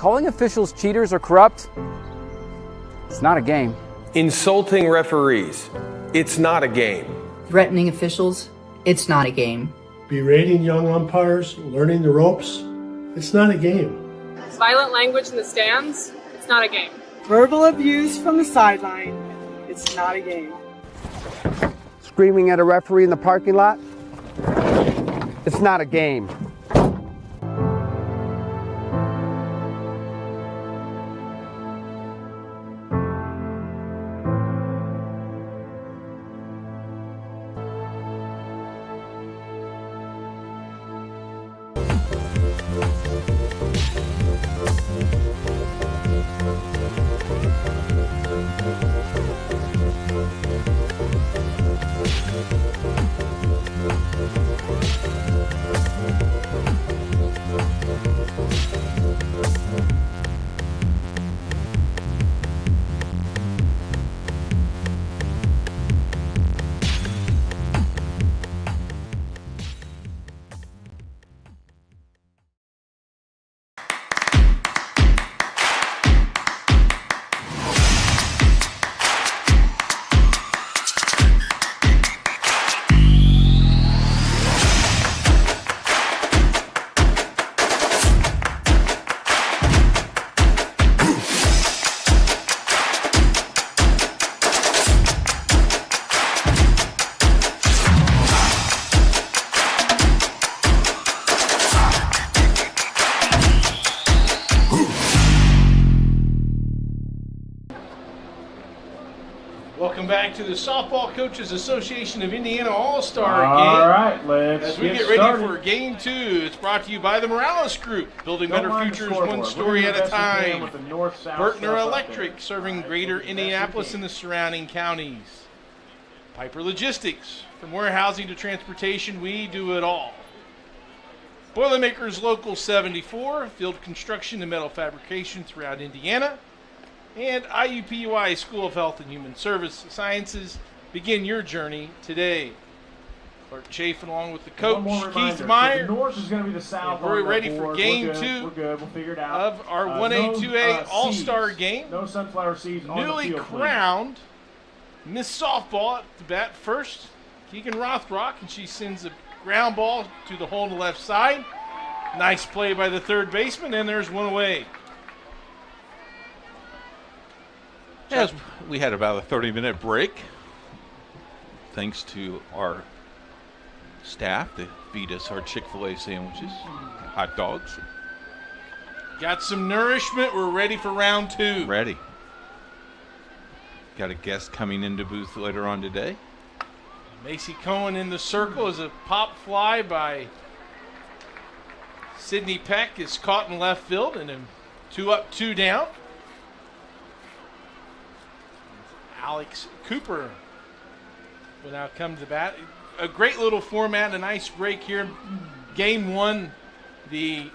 Calling officials cheaters or corrupt, it's not a game. Insulting referees, it's not a game. Threatening officials, it's not a game. Berating young umpires, learning the ropes, it's not a game. Violent language in the stands, it's not a game. Verbal abuse from the sideline, it's not a game. Screaming at a referee in the parking lot, it's not a game. Welcome back to the Softball Coaches Association of Indiana All-Star Game. All right, let's As we get ready for Game 2, it's brought to you by the Morales Group, building better futures one story at a time. Bertner Electric, serving greater Indianapolis and the surrounding counties. Piper Logistics, from warehousing to transportation, we do it all. Boilermakers Local 74, field construction and metal fabrication throughout Indiana. And IUPUI School of Health and Human Service Sciences. Begin your journey today. Clark Chafin along with the coach, Keith Meyer. The North is going to be the South. We're ready for Game 2 We're good. We'll figure it out. of our 1A, 2A All-Star Game. No sunflower seeds on the Newly field, crowned Miss Softball at the bat first, Keegan Rothrock, and she sends a ground ball to the hole on the left side. Nice play by the third baseman, and there's one away. Yes, we had about a 30-minute break, thanks to our staff that feed us our Chick-fil-A sandwiches, hot dogs. Got some nourishment. We're ready for round 2. Ready. Got a guest coming into booth later on today. Macy Cohen in the circle as a pop fly by Sydney Peck is caught in left field, and then 2 up, 2 down. Alex Cooper will now come to the bat. A great little format, a nice break here. Game 1, the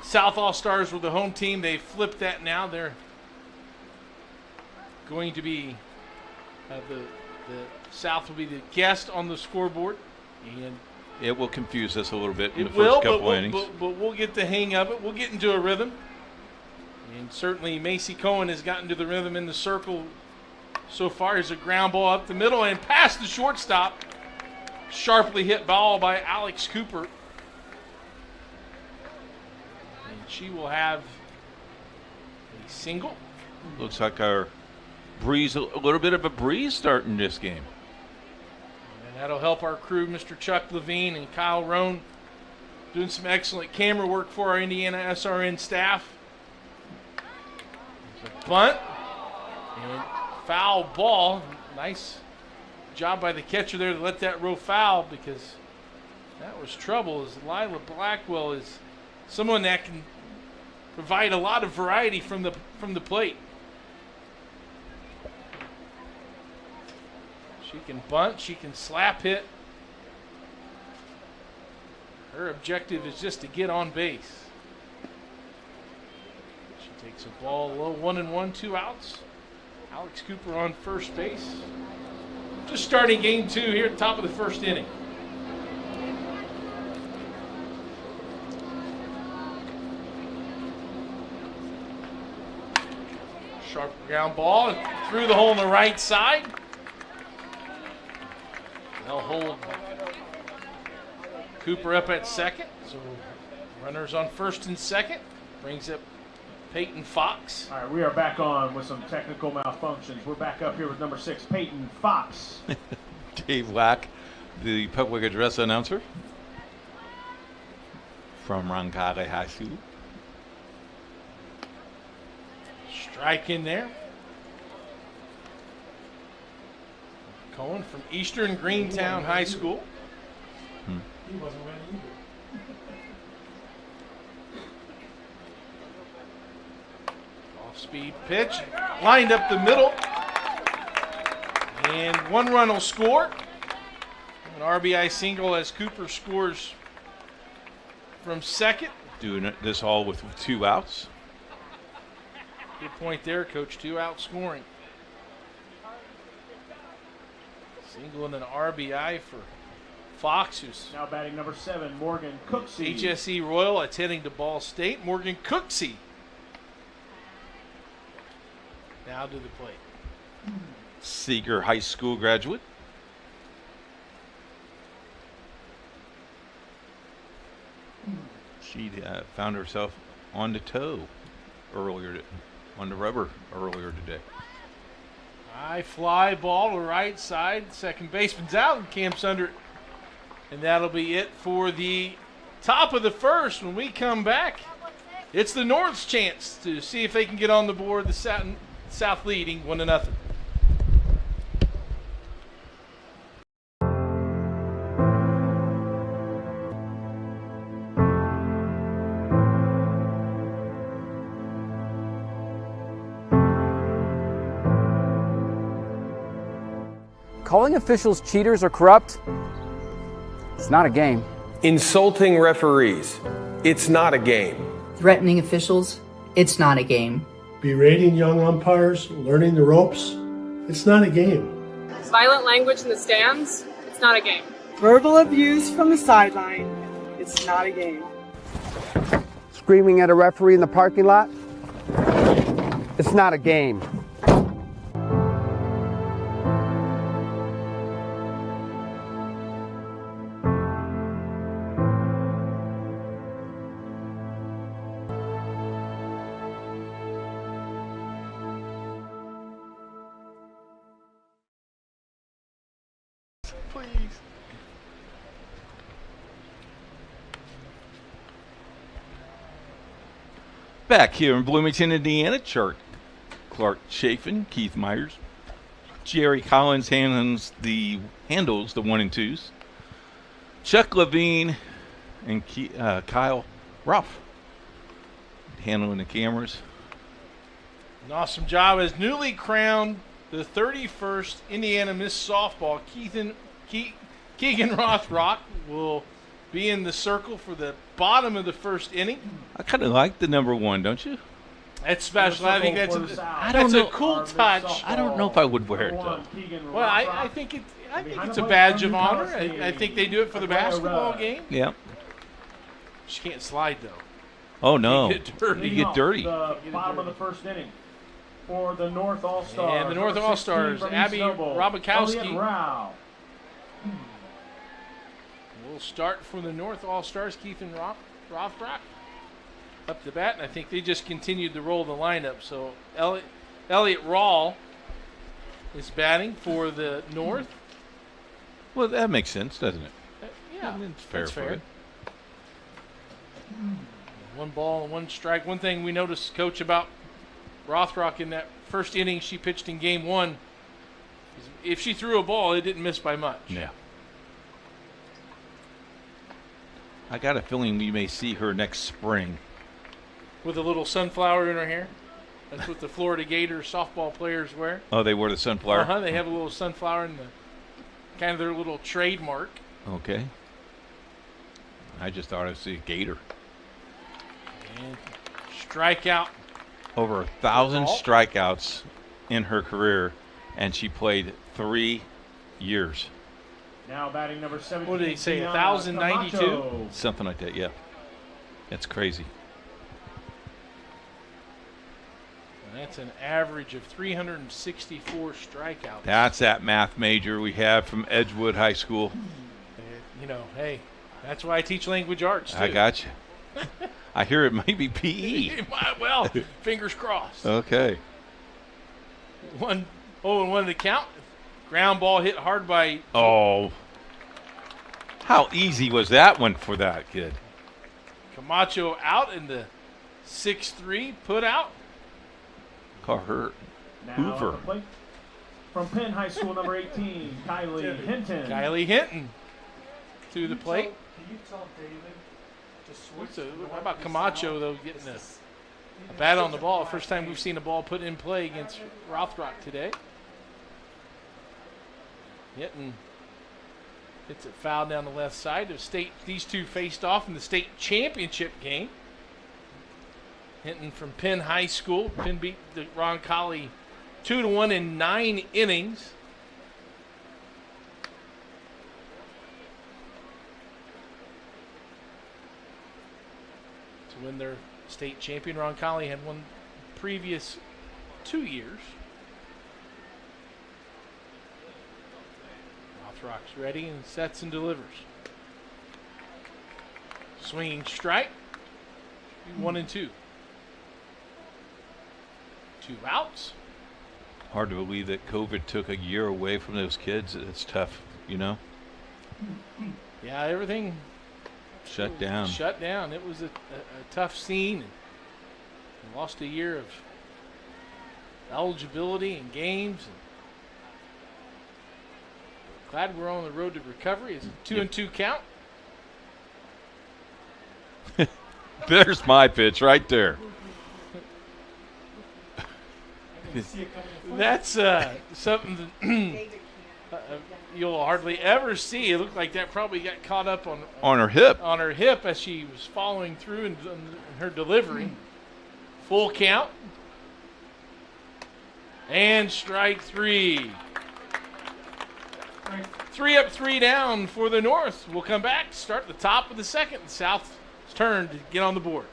South All-Stars were the home team. They flipped that now. They're going to be, the South will be the guest on the scoreboard. And it will confuse us a little bit in the first couple innings. But we'll get the hang of it. We'll get into a rhythm. And certainly Macy Cohen has gotten to the rhythm in the circle so far. As a ground ball up the middle and past the shortstop. Sharply hit ball by Alex Cooper. And she will have a single. Looks like our breeze, a little bit of a breeze starting this game. And that'll help our crew, Mr. Chuck Levine and Kyle Roan, doing some excellent camera work for our IndianaSRN staff. There's a bunt and foul ball. Nice job by the catcher there to let that row foul, because that was trouble, as Lila Blackwell is someone that can provide a lot of variety from the plate. She can bunt, she can slap hit. Her objective is just to get on base. She takes a ball low, 1-1, 2 outs. Alex Cooper on first base. Just starting game 2 here at the top of the first inning. Sharp ground ball through the hole on the right side. They'll hold Cooper up at second. So runners on first and second. Brings up Peyton Fox. All right, we are back on with some technical malfunctions. We're back up here with number 6, Peyton Fox. Dave Wack, the public address announcer from Roncalli High School. Strike in there. Cohen from Eastern Greentown High School. He wasn't ready either. Off-speed pitch. Lined up the middle. And one run will score. An RBI single as Cooper scores from second. Doing this all with 2 outs. Good point there, Coach. 2 out scoring. Single and an RBI for Fox, who's Now batting number 7, Morgan Cooksey. HSE Royal attending to Ball State. Morgan Cooksey now to the plate. Seeger High School graduate. She found herself on the toe on the rubber earlier today. High fly ball to right side. Second baseman's out and camps under it. And that'll be it for the top of the first. When we come back, it's the North's chance to see if they can get on the board. The South leading 1-0. Calling officials cheaters or corrupt? It's not a game. Insulting referees. It's not a game. Threatening officials? It's not a game. Berating young umpires, learning the ropes, it's not a game. Violent language in the stands, it's not a game. Verbal abuse from the sideline. It's not a game. Screaming at a referee in the parking lot? It's not a game. Please. Back here in Bloomington, Indiana, Clark Chafin, Keith Myers, Jerry Collins handles the 1 and 2s. Chuck Levine and Kyle Ruff handling the cameras. An awesome job as newly crowned the 31st Indiana Miss Softball. Keegan Rothrock will be in the circle for the bottom of the first inning. I kind of like the number 1, don't you? That's special. I think that's a cool touch. I don't know if I would wear it though. Well, I think it's a badge of honor. I think they do it for the basketball game. Yeah. She can't slide though. Oh no. You get dirty. You get dirty. The bottom of the first inning for the North All-Stars. And the North All-Stars, Abby Robakowski. We'll start from the North All-Stars, Keith and Rothrock up the bat, and I think they just continued to roll the lineup. So Elliot Rawl is batting for the North. Well, that makes sense, doesn't it? Yeah, it's fair. that's fair. 1 ball and 1 strike. One thing we noticed, Coach, about Rothrock in that first inning she pitched in Game 1, is if she threw a ball, it didn't miss by much. Yeah. I got a feeling we may see her next spring. With a little sunflower in her hair. That's what the Florida Gators softball players wear. Oh, they wear the sunflower? Uh-huh. They have a little sunflower in the kind of their little trademark. Okay. I just thought I'd see a gator. And strikeout. Over 1,000 strikeouts in her career, and she played 3 years. Now batting number 17. What did he say, 1,092? Something like that, yeah. That's crazy. That's an average of 364 strikeouts. That's that math major we have from Edgewood High School. You know, hey, that's why I teach language arts, too. I got you. I hear it might be PE. Well, fingers crossed. Okay. 1-0-1 to count. Ground ball hit hard by. Oh. How easy was that one for that kid? Camacho out in the 6-3 put out. Car hurt. Now Hoover. at the plate, from Penn High School, number 18, Kylie Hinton. Kylie Hinton to the plate. Can you tell David to switch? How about Camacho, though, getting a bat on the ball? First time we've seen a ball put in play against Rothrock today. Hinton hits it foul down the left side. These two faced off in the state championship game. Hinton from Penn High School. Penn beat the Roncalli 2-1 in 9 innings. To win their state champion, Roncalli had won the previous 2 years. Rothrock's ready and sets and delivers. Swinging strike. 1-2. 2 outs. Hard to believe that COVID took a year away from those kids. It's tough, you know? Yeah, everything Shut down. Shut down. It was a tough scene. And lost a year of eligibility and games. And glad we're on the road to recovery. It's a 2-2 count. There's my pitch right there. That's something that you'll hardly ever see. It looked like that probably got caught up On her hip. On her hip as she was following through in her delivery. Full count. And strike 3. 3 up, 3 down for the North. We'll come back, start the top of the second. The South's turn to get on the board.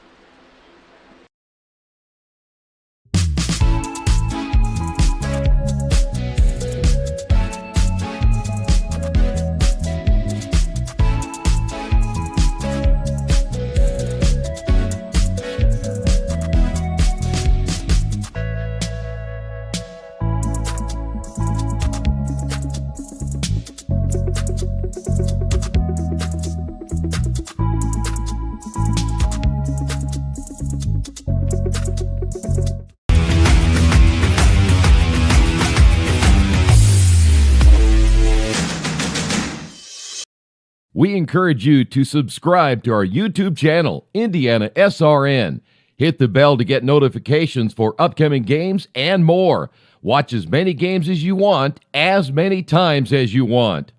We encourage you to subscribe to our YouTube channel, IndianaSRN. Hit the bell to get notifications for upcoming games and more. Watch as many games as you want, as many times as you want.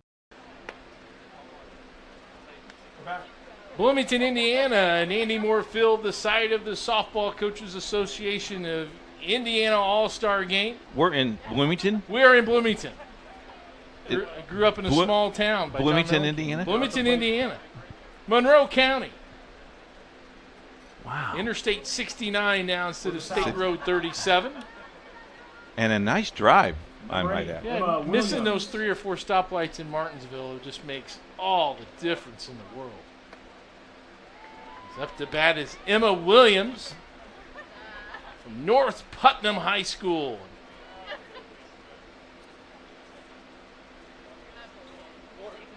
Bloomington, Indiana, and Andy Moore Field, the site of the Softball Coaches Association of Indiana All-Star Game. We're in Bloomington? We are in Bloomington. I grew up in a small town. Bloomington, Indiana? Bloomington, Indiana. Monroe County. Wow. Interstate 69 now instead of State Road 37. And a nice drive, I might add. Yeah, missing those 3 or 4 stoplights in Martinsville just makes all the difference in the world. Up to bat is Emma Williams from North Putnam High School.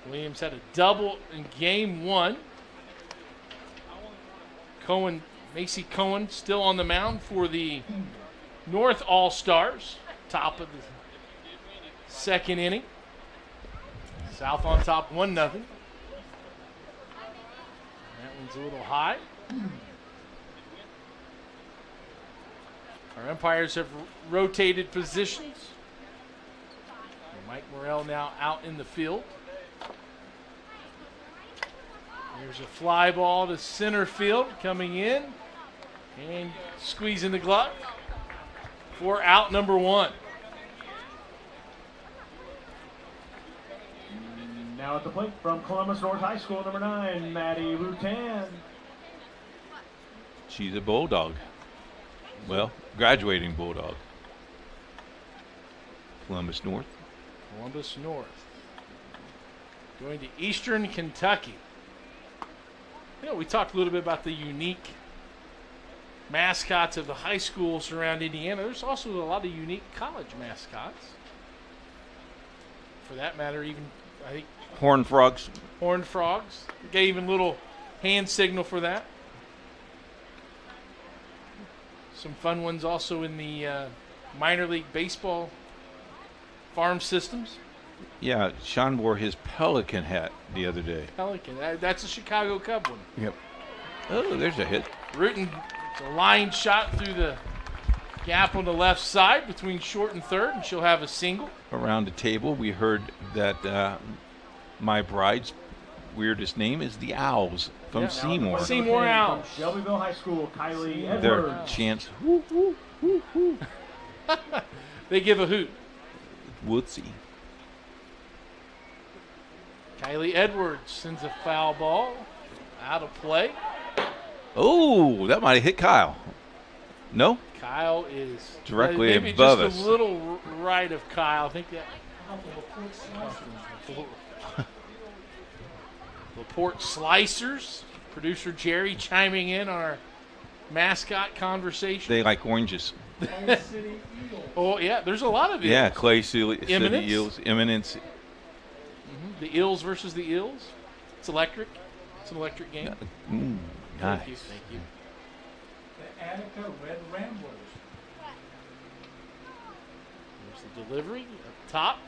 Williams had a double in game 1. Macy Cohen still on the mound for the North All-Stars. Top of the second inning. South on top 1-0. That one's a little high. Our umpires have rotated positions. Mike Morrell now out in the field. There's a fly ball to center field coming in and squeezing the glove for out number 1. Now at the plate from Columbus North High School, number 9, Maddie Rutan. She's a Bulldog. Well, graduating Bulldog. Columbus North. Columbus North. Going to Eastern Kentucky. You know, we talked a little bit about the unique mascots of the high schools around Indiana. There's also a lot of unique college mascots. For that matter, even, I think, Horned Frogs. Horned Frogs. Gave even a little hand signal for that. Some fun ones also in the minor league baseball farm systems. Yeah, Sean wore his Pelican hat the other day. Pelican. That's a Chicago Cub one. Yep. Oh, there's a hit. Rutan, it's a line shot through the gap on the left side between short and third, and she'll have a single. Around the table, we heard that my bride's weirdest name is the Owls from Seymour. Seymour Owls. From Shelbyville High School, Kylie Edwards. Their chants, whoo, whoo, whoo, whoo. They give a hoot. Wootsy. Kylie Edwards sends a foul ball out of play. Oh, that might have hit Kyle. No? Kyle is directly maybe above just us. a little right of Kyle. I think that Laporte Slicers. Producer Jerry chiming in on our mascot conversation. They like oranges. Oh, yeah, there's a lot of eels. Yeah, Clay City Eminence. Eels. Eminence. The Eels versus the Eels. It's electric. It's an electric game. Nice. Thank you. The Attica Red Ramblers. There's the delivery up top.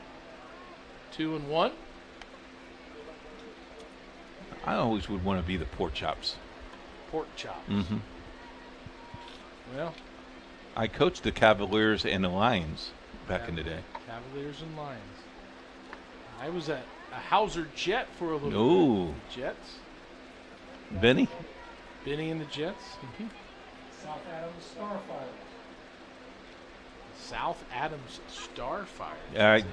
2-1. I always would want to be the pork chops. Pork chops. Mm-hmm. Well, I coached the Cavaliers and the Lions back in the day. Cavaliers and Lions. I was at a Hauser Jet for a little Ooh. bit. Jets. Benny? Benny and the Jets. South Adams Starfire. South Adams Starfire.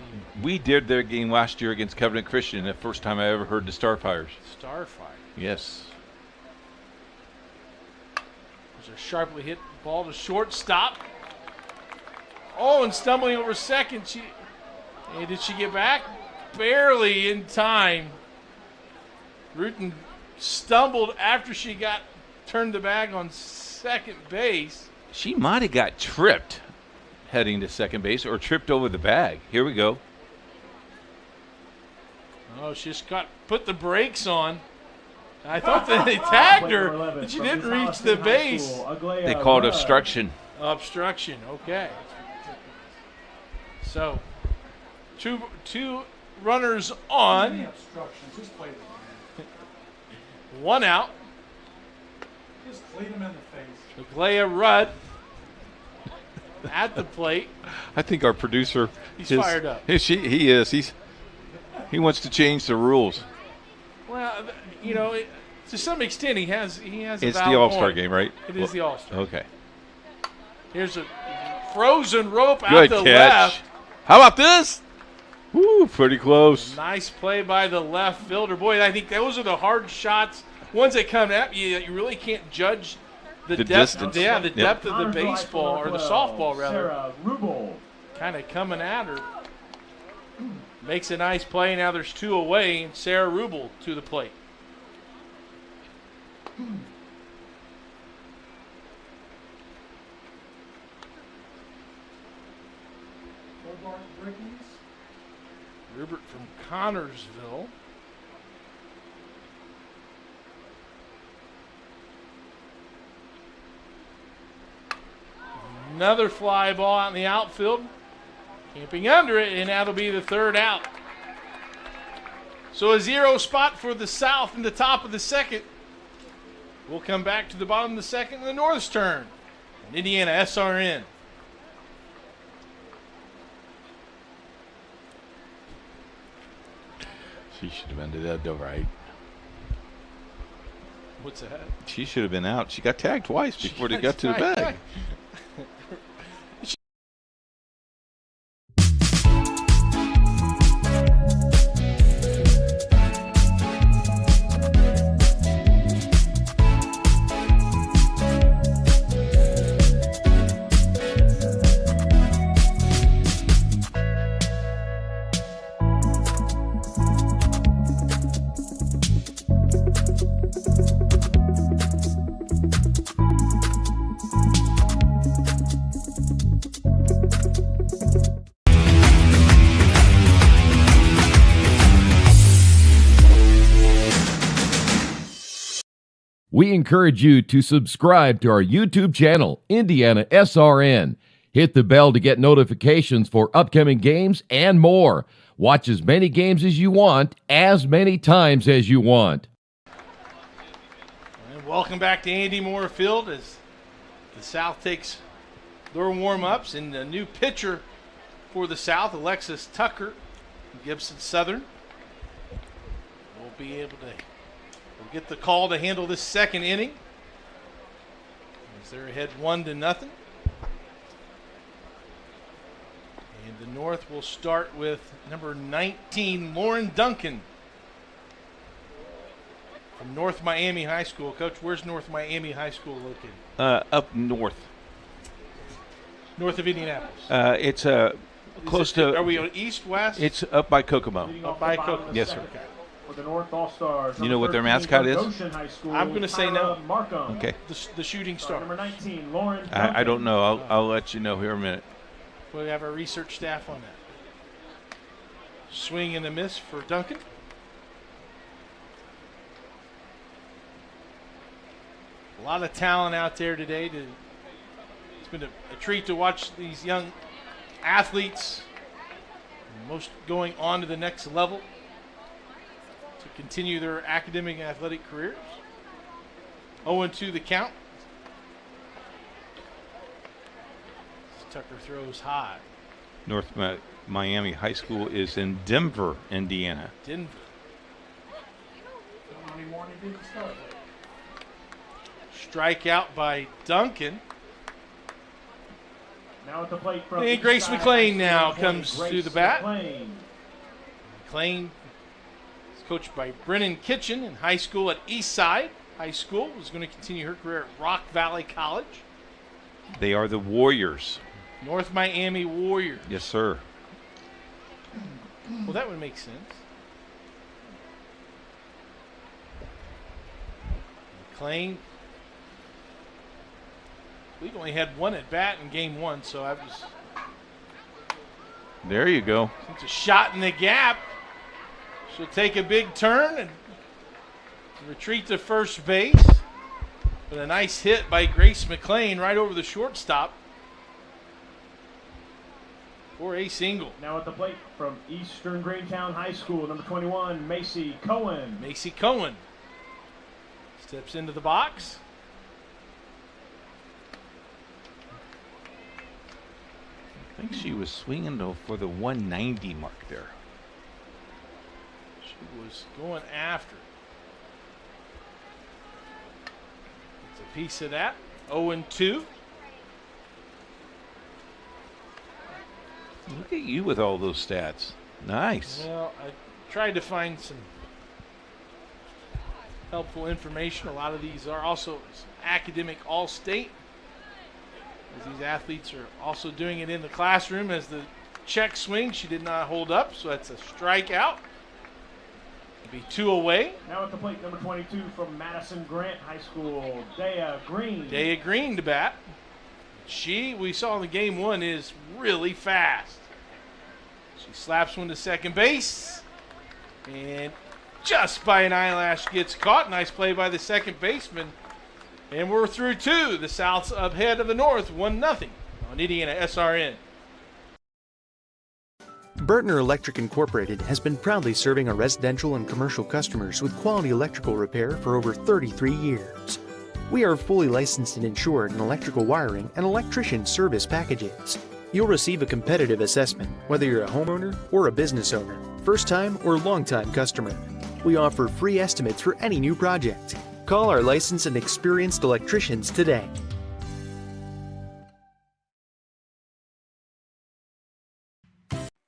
We did their game last year against Covenant Christian. The first time I ever heard the Starfires. Starfire. Yes. There's a sharply hit ball to shortstop. Oh, and stumbling over second. Did she get back? Barely in time. Rutan stumbled after she turned the bag on second base. She might have got tripped heading to second base or tripped over the bag. Here we go. Oh, she just put the brakes on. I thought that they tagged her, but she didn't reach the base. They called obstruction. Obstruction, okay. So, two runners on. One out. Just clean them in the face. Aglaya Rudd at the plate. I think our producer He's fired up. He is. He wants to change the rules. Well, you know, to some extent, he has. It's the All-Star game, right? It is the All-Star. Okay. Here's a frozen rope out Good the catch. left. How about this? Woo, pretty close. Nice play by the left fielder. Boy, I think those are the hard shots. Ones that come at you, you really can't judge the depth. Distance. Yeah, the depth of the Honors baseball or the 12, softball rather. Sarah Rubel. Kind of coming at her. Makes a nice play. Now there's two away, and Sarah Rubel to the plate. Hobart Brickies. Rupert from Connorsville. Another fly ball out in the outfield. Camping under it, and that'll be the third out. So a 0 spot for the South in the top of the second. We'll come back to the bottom of the second in the North's turn. And IndianaSRN. She should have been to that, though, right? What's that? She should have been out. She got tagged twice before they got to the bag. We encourage you to subscribe to our YouTube channel, IndianaSRN. Hit the bell to get notifications for upcoming games and more. Watch as many games as you want, as many times as you want. And welcome back to Andy Moore Field as the South takes their warm-ups, and the new pitcher for the South, Alexis Tucker, Gibson Southern, will be able to get the call to handle this second inning as they're ahead 1-0. And the North will start with number 19, Lauren Duncan from North Miami High School. Coach, where's North Miami High School located? Up north. North of Indianapolis. It's close to. Are we on east, west? It's up by Kokomo. Up by Kokomo. Yes, sir. For the North All-Stars. You know what their mascot is? I'm going to say no. Okay. The shooting star. Number 19, Lauren. I don't know. I'll let you know here in a minute. We have our research staff on that. Swing and a miss for Duncan. A lot of talent out there today. It's been a treat to watch these young athletes, most going on to the next level to continue their academic and athletic careers. 0-2 the count. Tucker throws high. North Miami High School is in Denver, Indiana. Denver. Strikeout by Duncan. Now at the plate from And Grace McLean now comes to the bat. McLean is coached by Brennan Kitchen in high school at Eastside High School. Is going to continue her career at Rock Valley College. They are the Warriors. North Miami Warriors. Yes, sir. Well, that would make sense. McLean. We've only had one at bat in game one, so I was. There you go. It's a shot in the gap. She'll take a big turn and retreat to first base. With a nice hit by Grace McLean right over the shortstop for a single. Now at the plate from Eastern Greentown High School, number 21, Macy Cohen. Macy Cohen steps into the box. I think she was swinging for the 190 mark there. She was going after it. It's a piece of that. 0-2. Look at you with all those stats. Nice. Well, I tried to find some helpful information. A lot of these are also academic all-state, as these athletes are also doing it in the classroom. As the check swing, she did not hold up, so that's a strikeout. It'll be 2 away. Now at the plate, number 22 from Madison Grant High School, Dea Green. Dea Green to bat. We saw in the game one, is really fast. She slaps one to second base, and just by an eyelash gets caught. Nice play by the second baseman. And we're through 2. The South's ahead of the North, 1-0 on IndianaSRN. Bertner Electric Incorporated has been proudly serving our residential and commercial customers with quality electrical repair for over 33 years. We are fully licensed and insured in electrical wiring and electrician service packages. You'll receive a competitive assessment whether you're a homeowner or a business owner, first-time or long-time customer. We offer free estimates for any new project. Call our licensed and experienced electricians today.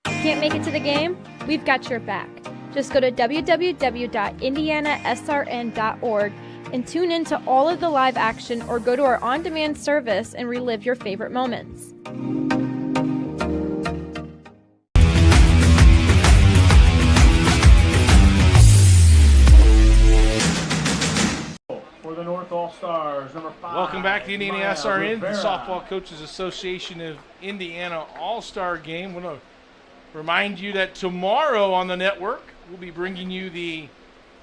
Can't make it to the game? We've got your back. Just go to www.indianasrn.org and tune in to all of the live action, or go to our on-demand service and relive your favorite moments. For the North All-Stars, number 5. Welcome back to IndianaSRN, the Rivera. Softball Coaches Association of Indiana All-Star Game. I want to remind you that tomorrow on the network, we'll be bringing you the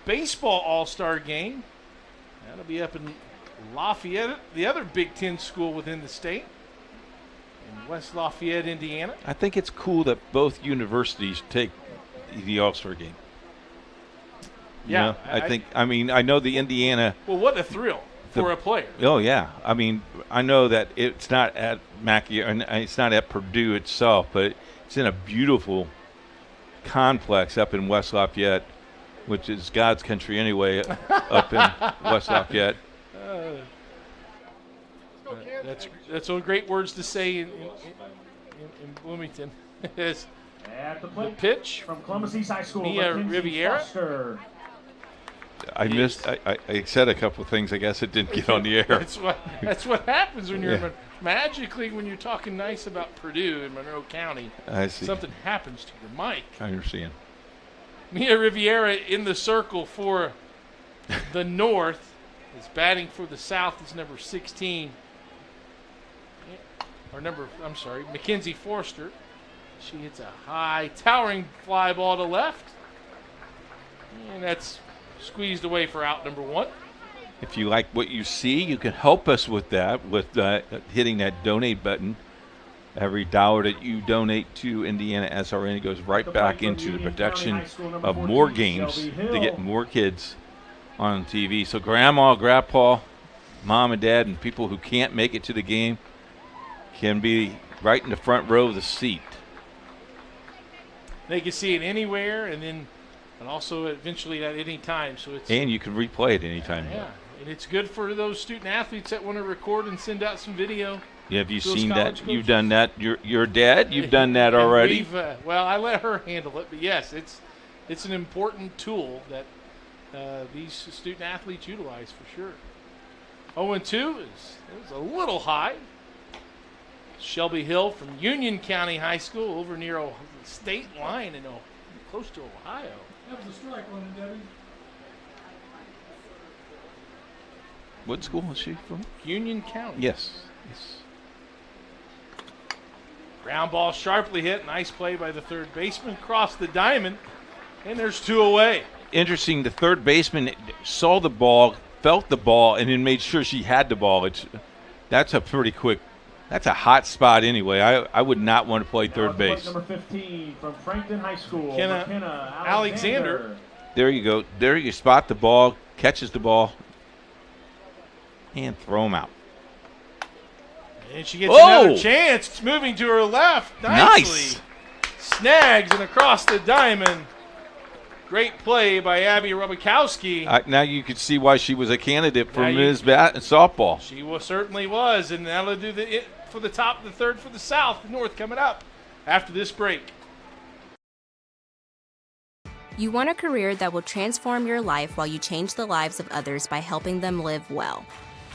Baseball All-Star Game That'll be up in Lafayette, the other Big Ten school within the state, in West Lafayette, Indiana. I think it's cool that both universities take the All-Star game. Yeah, I know the Indiana. Well, what a thrill for a player. Oh yeah, I mean, I know that it's not at Mackey and it's not at Purdue itself, but it's in a beautiful complex up in West Lafayette, which is God's country anyway, up in West Lafayette. That's all great words to say in Bloomington. At the plate, the pitch from Columbus East High School, Mia Riviera. Foster. I missed. I said a couple of things. I guess it didn't get on the air. That's what happens when you're magically when you're talking nice about Purdue in Monroe County. I see. Something happens to your mic. I understand. Mia Riviera in the circle for the North is batting for the South. Is number 16. Mackenzie Forster. She hits a high, towering fly ball to left, and that's squeezed away for out number 1. If you like what you see, you can help us with that with hitting that donate button. Every dollar that you donate to IndianaSRN goes right back into the production of more games to get more kids on TV. So grandma, grandpa, mom and dad, and people who can't make it to the game can be right in the front row of the seat. They can see it anywhere, and also eventually at any time. And you can replay it anytime. Yeah, and it's good for those student athletes that want to record and send out some video. Yeah, have you seen that? You've done that. Your dad, you've done that already. Well, I let her handle it, but yes, it's an important tool that these student athletes utilize for sure. 0-2 is a little high. Shelby Hill from Union County High School over near the state line in close to Ohio. That was a strike on it, Debbie. What school is she from? Union County. Yes. Ground ball sharply hit. Nice play by the third baseman. Crossed the diamond, and there's 2 away. Interesting. The third baseman saw the ball, felt the ball, and then made sure she had the ball. That's a pretty quick. That's a hot spot anyway. I would not want to play third base. Number 15 from Frankton High School, McKenna Alexander. There you go. There you spot the ball, catches the ball, and throw him out. And she gets another chance. It's moving to her left. Nicely. Snags and across the diamond. Great play by Abby Robakowski. Now you can see why she was a candidate for Ms. Softball. She certainly was, and that'll do for the top of the third for the South. The North coming up after this break. You want a career that will transform your life while you change the lives of others by helping them live well.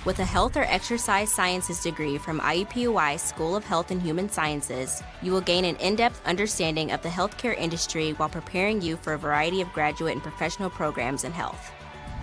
With a health or exercise sciences degree from IUPUI School of Health and Human Sciences, you will gain an in-depth understanding of the healthcare industry while preparing you for a variety of graduate and professional programs in health.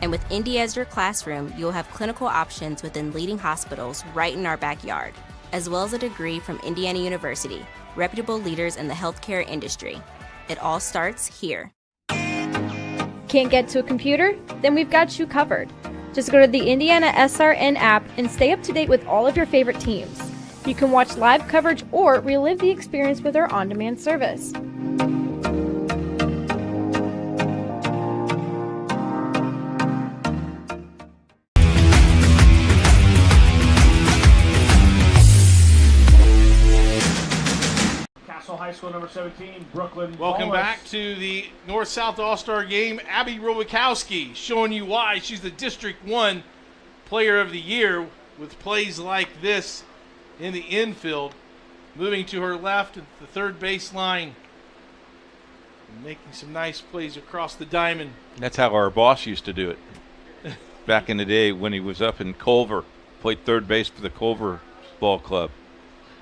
And with Indy as your classroom, you will have clinical options within leading hospitals right in our backyard, as well as a degree from Indiana University, reputable leaders in the healthcare industry. It all starts here. Can't get to a computer? Then we've got you covered. Just go to the IndianaSRN app and stay up to date with all of your favorite teams. You can watch live coverage or relive the experience with our on-demand service. High School number 17, Brooklyn. Welcome Wallace. back to the North-South All-Star Game. Abby Robakowski showing you why she's the District 1 Player of the Year with plays like this in the infield. Moving to her left at the third base line. And making some nice plays across the diamond. That's how our boss used to do it. Back in the day when he was up in Culver. Played third base for the Culver Ball Club.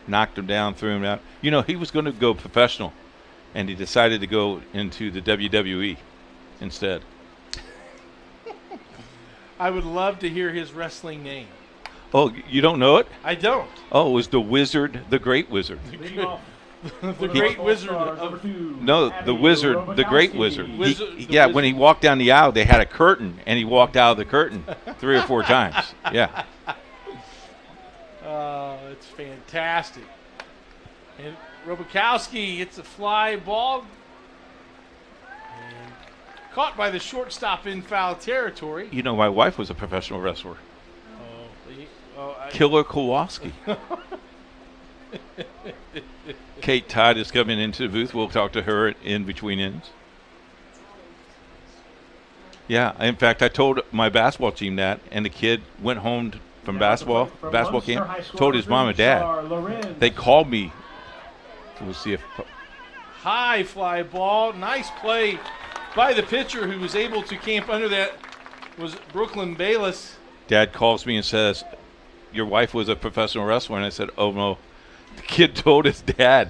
Knocked him down, threw him out. You know, he was going to go professional, and he decided to go into the WWE instead. I would love to hear his wrestling name. Oh, you don't know it? I don't. Oh, it was the Wizard, the Great Wizard. Leading off The great wizard of No, the wizard, the great wizard. When he walked down the aisle, they had a curtain, and he walked out of the curtain 3 or 4 times. Yeah. It's fantastic. And Robakowski hits a fly ball. And caught by the shortstop in foul territory. You know, my wife was a professional wrestler. Killer Kowalski. Kate Todd is coming into the booth. We'll talk to her in between innings. Yeah, in fact, I told my basketball team that, and the kid went home from basketball camp, told his mom and dad. They called me. We'll see if... High fly ball. Nice play by the pitcher who was able to camp under that was Brooklyn Bayless. Dad calls me and says, your wife was a professional wrestler. And I said, oh, no. The kid told his dad.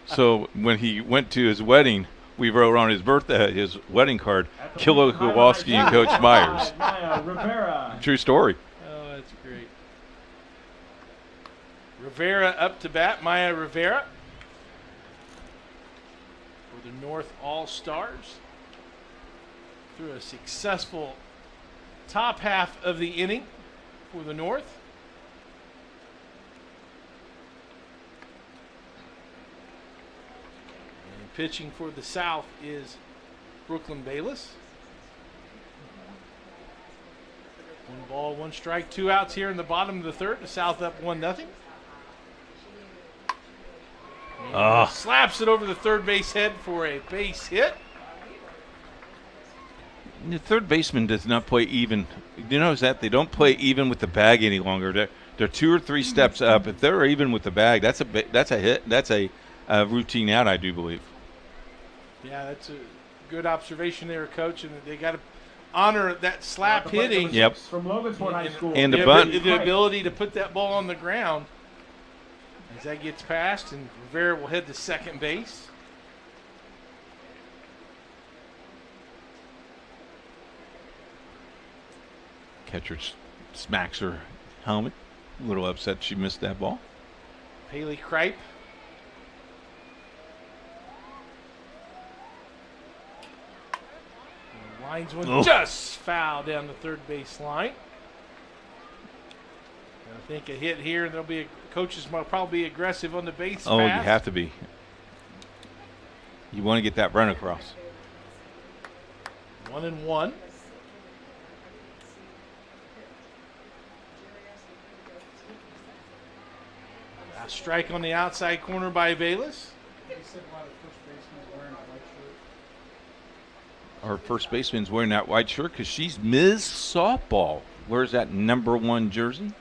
So when he went to his wedding, we wrote on his birthday, his wedding card, Killer Kowalski and Coach Myers. True story. Oh, that's great. Rivera up to bat. Maya Rivera for the North All-Stars. Through a successful top half of the inning for the North. And pitching for the South is Brooklyn Bayless. 1 ball, 1 strike, 2 outs here in the bottom of the third. The South up 1-0. Slaps it over the third base head for a base hit. The third baseman does not play even. You notice that they don't play even with the bag any longer. They're 2 or 3 steps up. If they're even with the bag, that's a hit. That's a routine out, I do believe. Yeah, that's a good observation there, Coach. And they got to honor that slap hitting. Yep. From Logansport High School. And the bunt. The ability to put that ball on the ground. As that gets past, and Rivera will head to second base. Catcher smacks her helmet. A little upset she missed that ball. Haley Kripe. Lines one just foul down the third base line. I think a hit here, and there'll be coaches will probably be aggressive on the base. Oh, pass. You have to be. You want to get that run across. 1-1. A strike on the outside corner by Bayless. Our first baseman's wearing that white shirt because she's Ms. Softball. Where's that #1 jersey?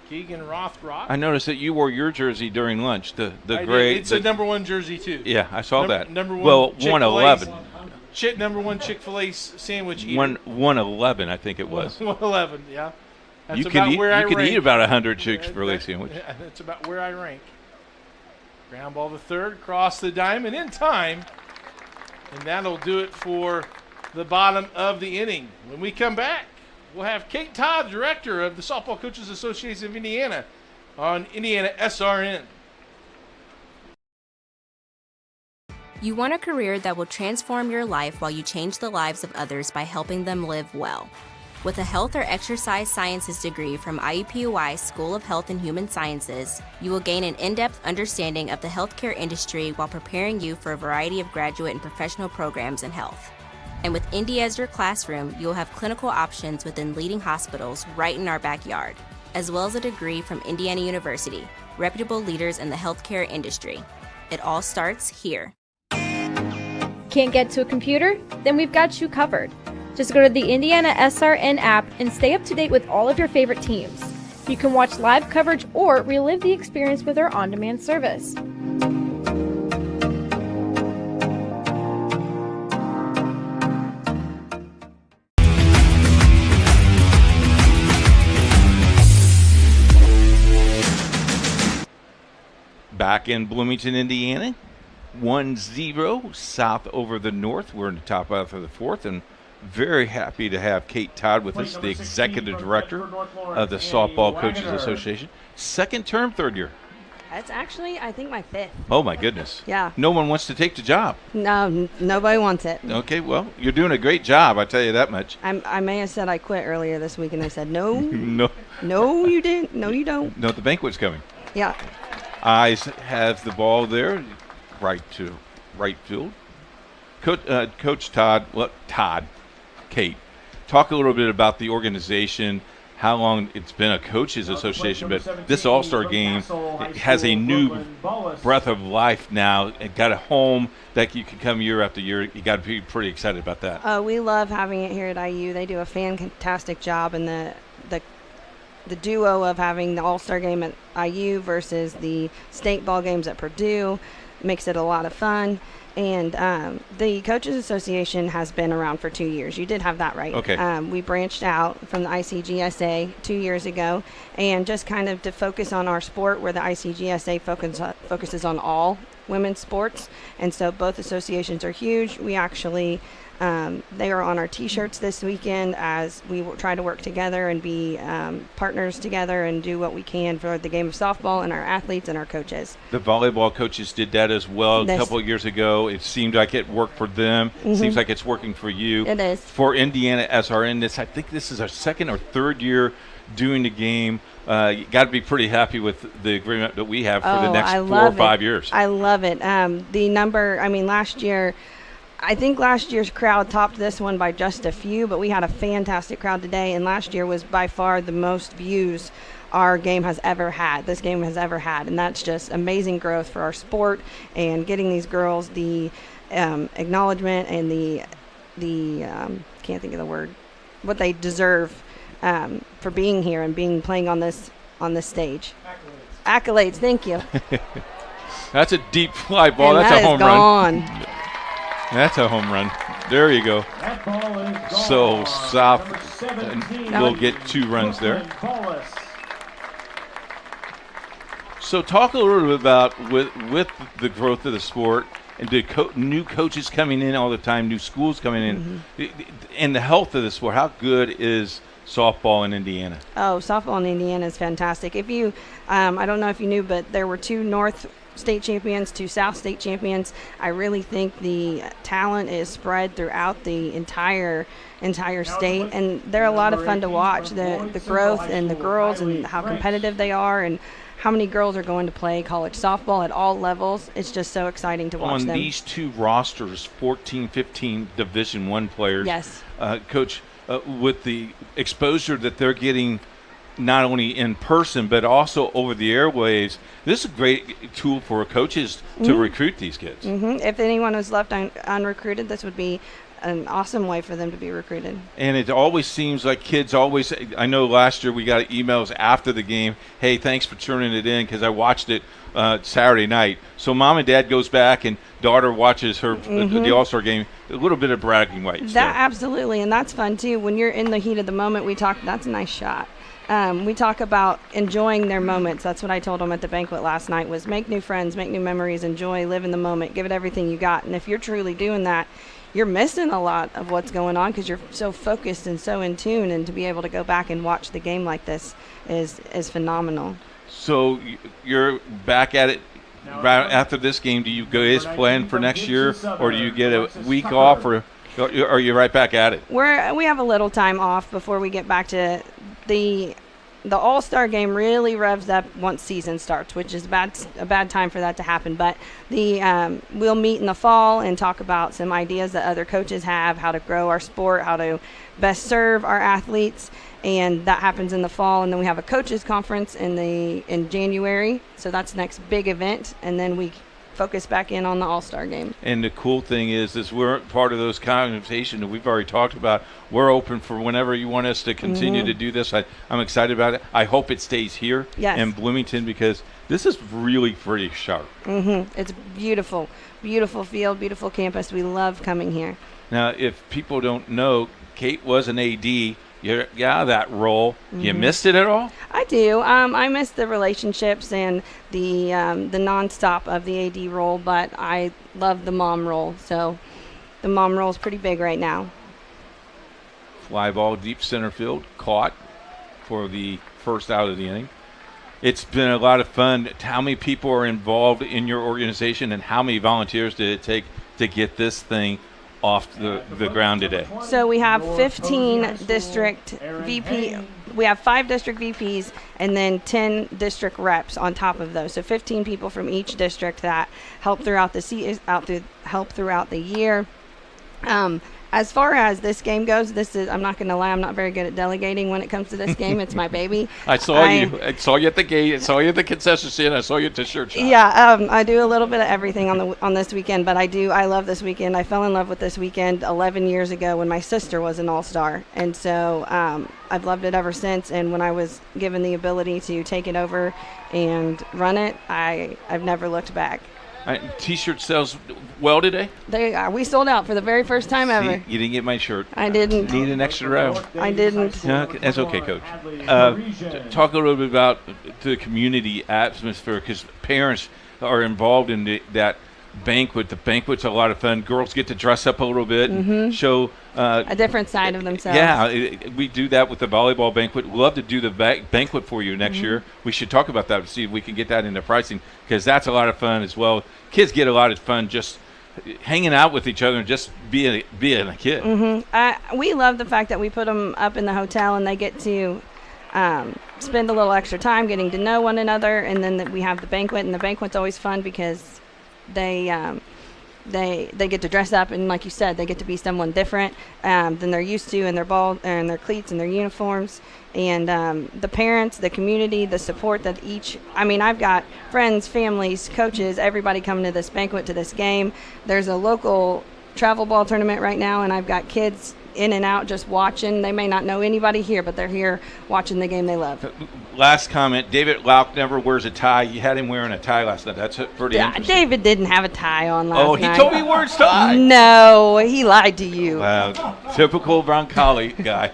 Keegan Rothrock. I noticed that you wore your jersey during lunch. The I gray. did. It's a #1 jersey too. Yeah, I saw that. Number 1. Well, 111. #1 Chick-fil-A sandwich eater. 111, I think it was. 111. Yeah. That's you about can eat, where I you can rank. eat about 100 Chick-fil-A sandwiches. That's about where I rank. Ground ball to third, cross the diamond in time, and that'll do it for the bottom of the inning. When we come back, we'll have Kate Todd, director of the Softball Coaches Association of Indiana, on IndianaSRN. You want a career that will transform your life while you change the lives of others by helping them live well. With a health or exercise sciences degree from IUPUI School of Health and Human Sciences, you will gain an in-depth understanding of the healthcare industry while preparing you for a variety of graduate and professional programs in health. And with Indy as your classroom, you will have clinical options within leading hospitals right in our backyard, as well as a degree from Indiana University, reputable leaders in the healthcare industry. It all starts here. Can't get to a computer? Then we've got you covered. Just go to the IndianaSRN app and stay up to date with all of your favorite teams. You can watch live coverage or relive the experience with our on-demand service. Back in Bloomington, Indiana, 1-0 South over the North. We're in the top half of the fourth, and very happy to have Kate Todd with us, the executive director of the Softball Coaches Association. Second term, third year. That's actually, I think, my 5th. Oh, my goodness. Yeah. No one wants to take the job. No, nobody wants it. Okay, well, you're doing a great job, I tell you that much. I may have said I quit earlier this week, and I said, no. No. No, you didn't. No, you don't. No, the banquet's coming. Yeah. Eyes have the ball there, right to right field. Coach Todd, Kate, talk a little bit about the organization, how long it's been a coaches association, but this All-Star game has a new breath of life now. It got a home that you can come year after year. You got to be pretty excited about that. We love having it here at IU. They do a fantastic job, and the duo of having the All-Star game at IU versus the state ball games at Purdue makes it a lot of fun. And the Coaches Association has been around for 2 years. You did have that right. Okay. We branched out from the ICGSA 2 years ago, and just kind of to focus on our sport, where the ICGSA focuses on all women's sports. And so both associations are huge. We actually, they are on our T-shirts this weekend as we try to work together and be partners together and do what we can for the game of softball and our athletes and our coaches. The volleyball coaches did that as well a couple of years ago. It seemed like it worked for them. It seems like it's working for you. It is. For IndianaSRN, I think this is our second or third year doing the game. You got to be pretty happy with the agreement that we have for the next 4 or 5 years. I love it. The number, last year, I think last year's crowd topped this one by just a few, but we had a fantastic crowd today, and last year was by far the most views our game has ever had, this game has ever had, and that's just amazing growth for our sport and getting these girls the acknowledgement and the can't think of the word, what they deserve for being here and playing on this stage. Accolades, thank you. That's a deep fly ball. And that's a home gone. run. That's a home run. There you go. So South will get 2 runs there. So talk a little bit about with the growth of the sport and the new coaches coming in all the time, new schools coming in, and the health of the sport. How good is softball in Indiana? Oh, softball in Indiana is fantastic. If you, I don't know if you knew, but there were 2 North state champions, 2 South state champions. I really think the talent is spread throughout the entire state, and they're a lot of fun to watch. The growth and the girls and how competitive they are, and how many girls are going to play college softball at all levels. It's just so exciting to watch them. On these 2 rosters, 14, 15 Division I players. Yes. Coach, with the exposure that they're getting not only in person but also over the airwaves, this is a great tool for coaches to recruit these kids. If anyone was left unrecruited, this would be an awesome way for them to be recruited. And it always seems like kids always, I know last year we got emails after the game, hey, thanks for turning it in because I watched it Saturday night. So mom and dad goes back and daughter watches her the All-Star game, a little bit of bragging rights. That absolutely, and that's fun too. When you're in the heat of the moment, we talk, that's a nice shot. We talk about enjoying their moments. That's what I told them at the banquet last night, was make new friends, make new memories, enjoy, live in the moment, give it everything you got. And if you're truly doing that, you're missing a lot of what's going on because you're so focused and so in tune, and to be able to go back and watch the game like this is phenomenal. So you're back at it right after this game. Do you guys plan for next year, or do you get a week off, or are you right back at it? We have a little time off before we get back to the All-Star game. Really revs up once season starts, which is a bad time for that to happen. But we'll meet in the fall and talk about some ideas that other coaches have, how to grow our sport, how to best serve our athletes, and that happens in the fall. And then we have a coaches conference in January, so that's the next big event, and then we focus back in on the All-Star game. And the cool thing is we're part of those conversations that we've already talked about. We're open for whenever you want us to continue to do this. I'm excited about it. I hope it stays here in Bloomington because this is really pretty sharp. It's beautiful, beautiful field, beautiful campus. We love coming here. Now, if people don't know, Kate was an AD. You're out of that role. You missed it at all? I do. I miss the relationships and the nonstop of the AD role, but I love the mom role. So the mom role is pretty big right now. Fly ball deep center field, caught for the first out of the inning. It's been a lot of fun. How many people are involved in your organization, and how many volunteers did it take to get this thing off the ground today? So we have 15 district VP. We have 5 district VPs and then 10 district reps on top of those. So 15 people from each district that help throughout the year. As far as this game goes, I'm not going to lie, I'm not very good at delegating when it comes to this game. It's my baby. I saw you at the gate. I saw you at the concession stand. I saw you at the shirt shop. Yeah, I do a little bit of everything on this weekend, but I love this weekend. I fell in love with this weekend 11 years ago when my sister was an all-star, and so I've loved it ever since. And when I was given the ability to take it over and run it, I've never looked back. T-shirt sells well today? We sold out for the very first time ever. See, you didn't get my shirt. I didn't. Need an extra row? I didn't. No, that's okay, Coach. Talk a little bit about the community atmosphere, because parents are involved in that banquet. The banquet's a lot of fun. Girls get to dress up a little bit and show a different side of themselves. Yeah, we do that with the volleyball banquet. We'd love to do the banquet for you next year. We should talk about that to see if we can get that into pricing, because that's a lot of fun as well. Kids get a lot of fun just hanging out with each other and just being a kid. We love the fact that we put them up in the hotel and they get to spend a little extra time getting to know one another, and then we have the banquet, and the banquet's always fun because they get to dress up, and like you said, they get to be someone different than they're used to in their ball and their cleats and their uniforms. And the parents, the community, the support that I've got friends, families, coaches, everybody coming to this banquet, to this game. There's a local travel ball tournament right now, and I've got kids in and out just watching. They may not know anybody here, but they're here watching the game they love. Last comment, David Lauk never wears a tie. You had him wearing a tie last night. That's pretty interesting. David didn't have a tie on last night. Oh, he told me he wore his tie. No, he lied to you. Wow, typical Roncalli guy.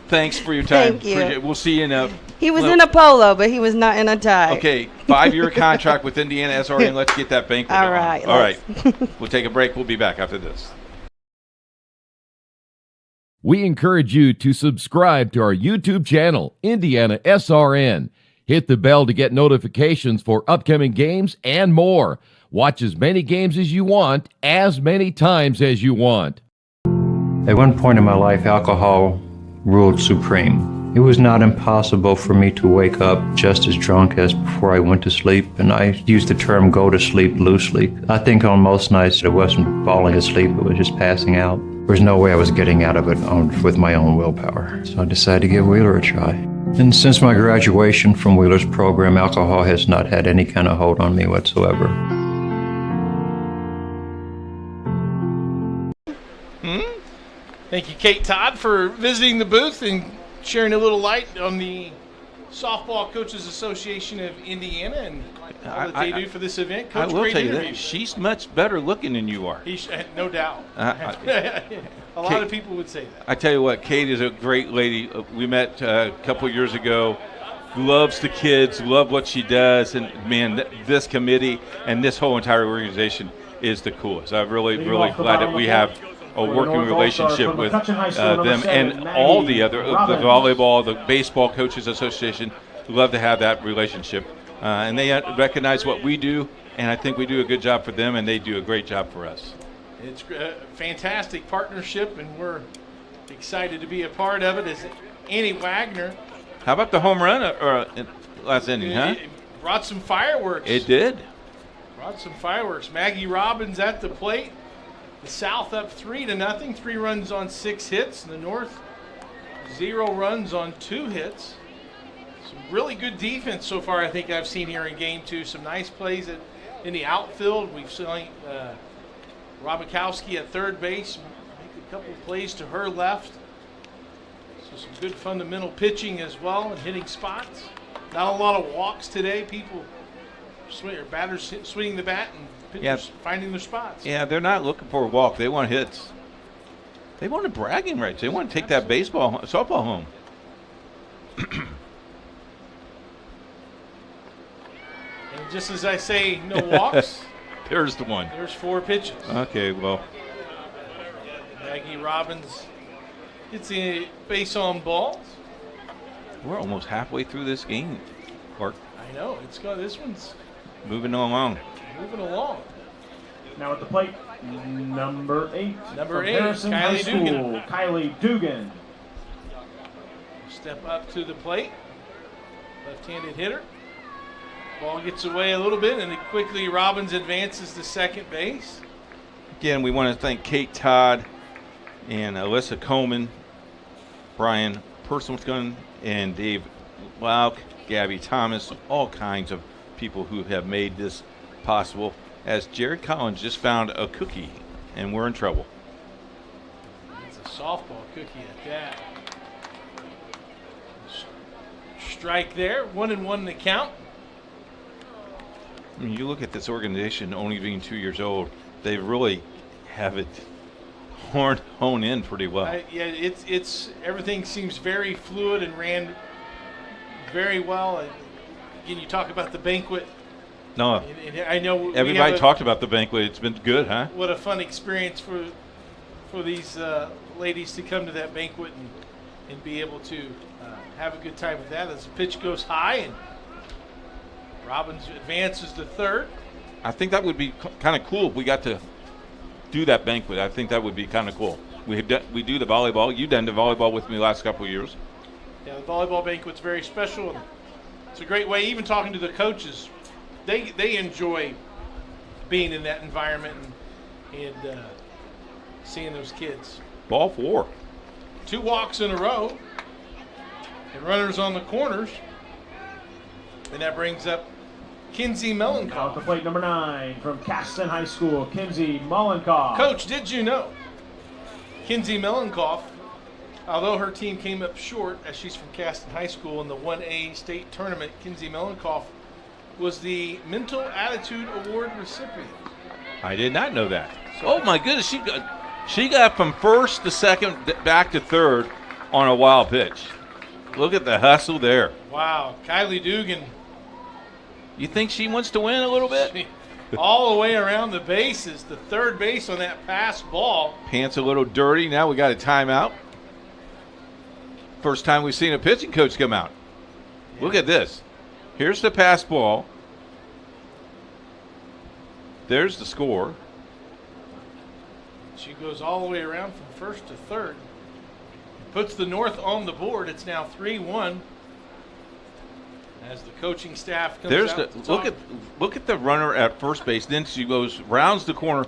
Thanks for your time. Thank you. Appreciate it. We'll see you in He was in a polo, but he was not in a tie. Okay, 5-year contract with IndianaSRN. Let's get that banquet All going. right. All right. We'll take a break. We'll be back after this. We encourage you to subscribe to our YouTube channel, IndianaSRN. Hit the bell to get notifications for upcoming games and more. Watch as many games as you want, as many times as you want. At one point in my life, alcohol ruled supreme. It was not impossible for me to wake up just as drunk as before I went to sleep, and I use the term go to sleep loosely. I think on most nights it wasn't falling asleep, it was just passing out. There was no way I was getting out of it with my own willpower, so I decided to give Wheeler a try. And since my graduation from Wheeler's program, alcohol has not had any kind of hold on me whatsoever. Thank you, Kate Todd, for visiting the booth and sharing a little light on the Softball Coaches Association of Indiana and all that they do for this event. Coach, I will great tell you interview. that she's much better looking than you are. No doubt. A lot of people would say that. I tell you what, Kate is a great lady. We met a couple years ago. Loves the kids, love what she does, and man, this committee and this whole entire organization is the coolest. I'm really glad that we have a working relationship with them and all the other, the volleyball, the baseball coaches association. Love to have that relationship, and they recognize what we do, and I think we do a good job for them, and they do a great job for us. It's a fantastic partnership, and we're excited to be a part of it. As Annie Wagner, how about the home run last inning, huh? It brought some fireworks. It did. Brought some fireworks. Maggie Robbins at the plate. The South up 3-0, 3 runs on 6 hits. And the North 0 runs on 2 hits. Some really good defense so far, I think I've seen here in Game 2. Some nice plays in the outfield. We've seen Robakowski at third base make a couple of plays to her left. So some good fundamental pitching as well and hitting spots. Not a lot of walks today. People, batters swinging the bat and pitchers finding their spots. Yeah, they're not looking for a walk. They want hits. They want bragging rights. They want to take that softball home. And just as I say, no walks. There's the one. There's 4 pitches. Okay, well. Maggie Robbins It's a base on balls. We're almost halfway through this game, Clark. I know. It's got this one's Moving along. moving along. Now at the plate, number 8. Number from 8, Harrison Kylie High School, Dugan. Kylie Dugan. Step up to the plate. Left-handed hitter. Ball gets away a little bit, and then quickly Robbins advances to second base. Again, we want to thank Kate Todd and Alyssa Coleman, Brian Personsgun, and Dave Lauk, Gabby Thomas, all kinds of people who have made this possible. As Jared Collins just found a cookie, and we're in trouble. It's a softball cookie at that. Strike there, 1-1 the count. I mean, you look at this organization only being 2 years old, they really have it honed in pretty well. Yeah, it's everything seems very fluid and ran very well. And again, you talk about the banquet. No, And I know everybody talked about the banquet. It's been good, huh? What a fun experience for these ladies to come to that banquet and be able to have a good time with that. As the pitch goes high and Robbins advances to third. I think that would be kind of cool if we got to do that banquet. I think that would be kind of cool. We do the volleyball. You've done the volleyball with me the last couple of years. Yeah, the volleyball banquet's very special. And it's a great way, even talking to the coaches, they enjoy being in that environment and seeing those kids. Ball 4. 2 walks in a row and runners on the corners. And that brings up Kinsey Mellenkoff. Now at the plate, number 9 from Caston High School, Kinsey Mellenkoff. Coach, did you know Kinsey Mellenkoff, although her team came up short, as she's from Caston High School in the 1A state tournament, Kinsey Mellenkoff was the Mental Attitude Award recipient. I did not know that. Oh my goodness, she got from first to second back to third on a wild pitch. Look at the hustle there. Wow, Kylie Dugan. You think she wants to win a little bit? All the way around the bases, the third base on that pass ball. Pants a little dirty. Now we got a timeout. First time we've seen a pitching coach come out. Yeah. Look at this. Here's the pass ball. There's the score. She goes all the way around from first to third. Puts the North on the board. It's now 3-1. As the coaching staff comes out. Look at the runner at first base. Then she goes, rounds the corner,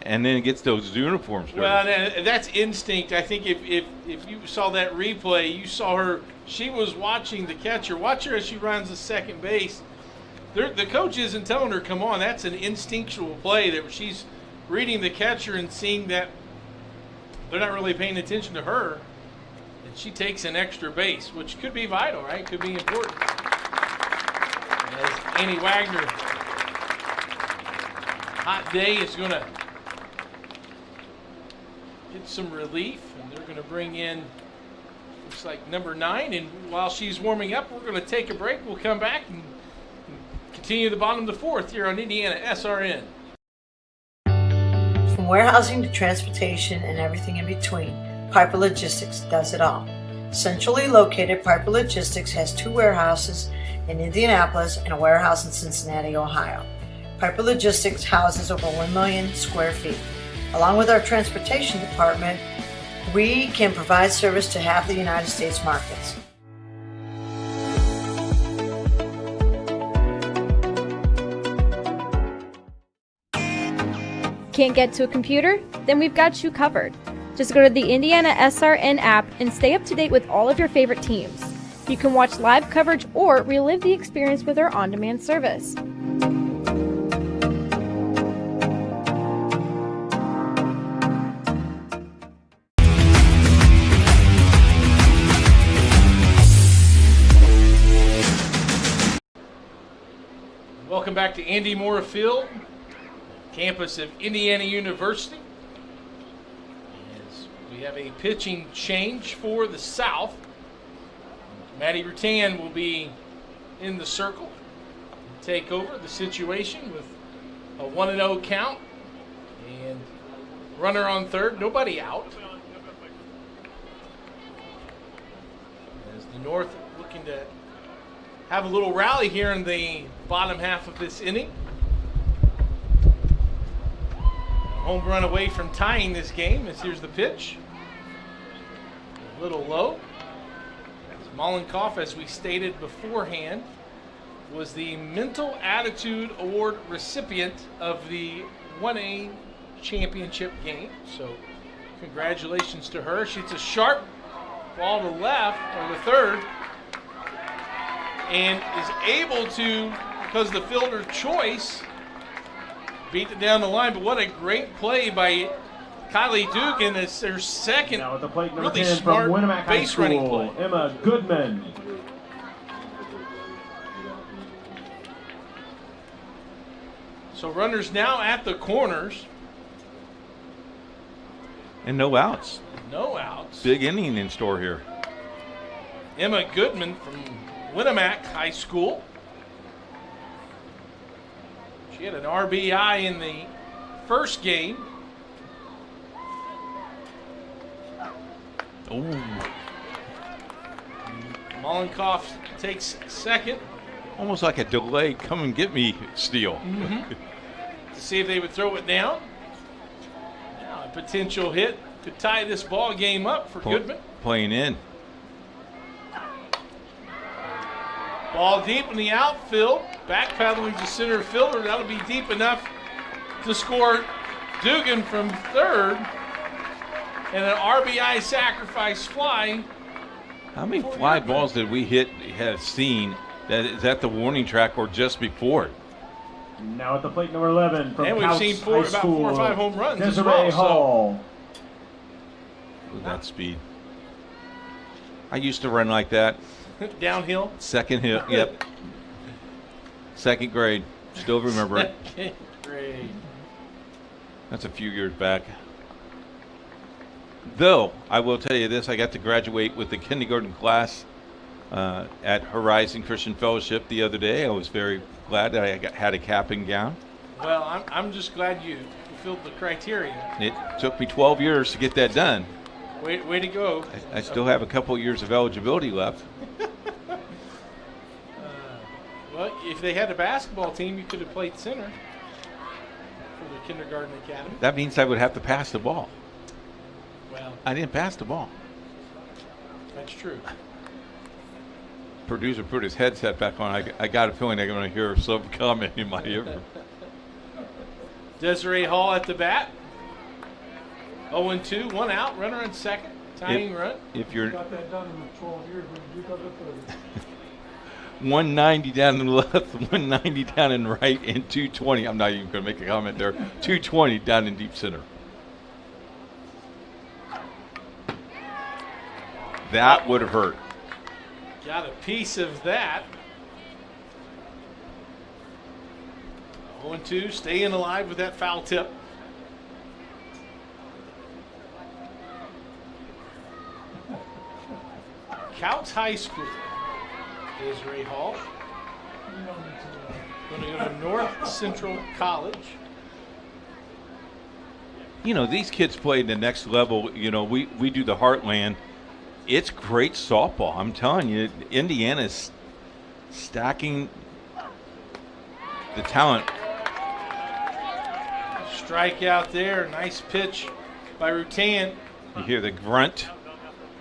and then gets those uniforms dirty. Well, that's instinct. I think if you saw that replay, you saw her. She was watching the catcher. Watch her as she runs the second base. The coach isn't telling her, come on. That's an instinctual play that she's reading the catcher and seeing that they're not really paying attention to her. And she takes an extra base, which could be vital, right? Could be important. As Annie Wagner, hot day, is going to get some relief, and they're going to bring in, looks like number 9. And while she's warming up, we're going to take a break. We'll come back and continue the bottom of the 4th here on IndianaSRN. From warehousing to transportation and everything in between, Piper Logistics does it all. Centrally located, Piper Logistics has 2 warehouses in Indianapolis and a warehouse in Cincinnati, Ohio. Piper Logistics houses over 1 million square feet. Along with our transportation department, we can provide service to half the United States markets. Can't get to a computer? Then we've got you covered. Just go to the IndianaSRN app and stay up to date with all of your favorite teams. You can watch live coverage or relive the experience with our on-demand service. Welcome back to Andy Moore Field, campus of Indiana University. As we have a pitching change for the South. Maddie Rutan will be in the circle and take over the situation with a 1-0 count and runner on third, nobody out. The North looking to have a little rally here in the bottom half of this inning. Home run away from tying this game as here's the pitch. A little low. Mollenkoff, as we stated beforehand, was the Mental Attitude Award recipient of the 1A championship game. So congratulations to her. She's a sharp ball to left, or the third, and is able to, because the fielder choice, beat it down the line. But what a great play by Kylie Dugan. It's their second Now at the plate, number really 10 smart from Winamac High base running School, play. Emma Goodman. So runners now at the corners. And no outs. No outs. Big inning in store here. Emma Goodman from Winamac High School. She had an RBI in the first game. Oh. Mollenkoff takes second. Almost like a delay, come and get me steal. To see if they would throw it down. Now a potential hit to tie this ball game up for Goodman. Playing in. Ball deep in the outfield. Backpedaling to center fielder. That'll be deep enough to score Dugan from third. And an RBI sacrifice fly. How many fly balls did we have seen? Is that the warning track or just before it? Now at the plate, number 11 from And we've Couts seen High about 4 or 5 home runs as Desiree well. Hall. With that speed. I used to run like that. Downhill. Second hill, yep. Second grade. Still remember it. Second grade. That's a few years back. Though, I will tell you this, I got to graduate with the kindergarten class at Horizon Christian Fellowship the other day. I was very glad that I had a cap and gown. Well, I'm just glad you fulfilled the criteria. It took me 12 years to get that done. Way to go. I still have a couple years of eligibility left. Well, if they had a basketball team, you could have played center for the kindergarten academy. That means I would have to pass the ball. Well, I didn't pass the ball. that's true. Producer put his headset back on. I got a feeling I'm going to hear some comment in my ear. Desiree Hall at the bat. 0-2, 1 out, runner on second. Tying run. If you're Got that done in the 12 years when you got the 30. 190 down in the left, 190 down in right, and 220. I'm not even going to make a comment there. 220 down in deep center. That would have hurt. Got a piece of that. 0-2, staying alive with that foul tip. Couts High School. Desiree Hall. Going to go to North Central College. You know, these kids play the next level. You know, we do the Heartland. It's great softball. I'm telling you, Indiana's stacking the talent. Strikeout there. Nice pitch by Rutan. You hear the grunt.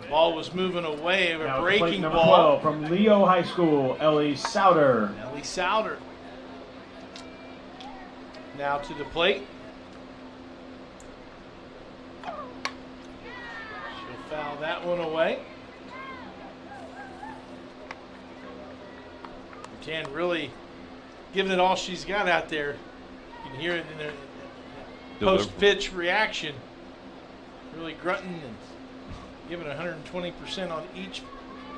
Ball was moving away. A Now breaking plate number ball. 12 from Leo High School, Ellie Souter. Ellie Souter. Now to the plate. She'll foul that one away. Rutan really giving it all she's got out there. You can hear it in the post-pitch reaction. Really grunting and giving 120% on each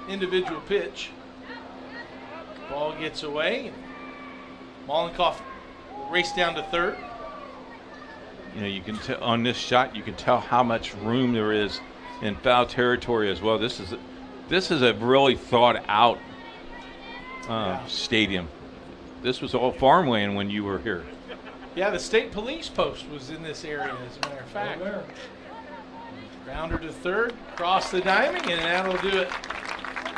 individual pitch. Ball gets away. Mollenkoff race down to third. You know, you can tell on this shot, you can tell how much room there is in foul territory as well. This is a really thought out stadium. This was all farmland when you were here. Yeah, the state police post was in this area, as a matter of fact. Grounder to third, cross the diamond, and that'll do it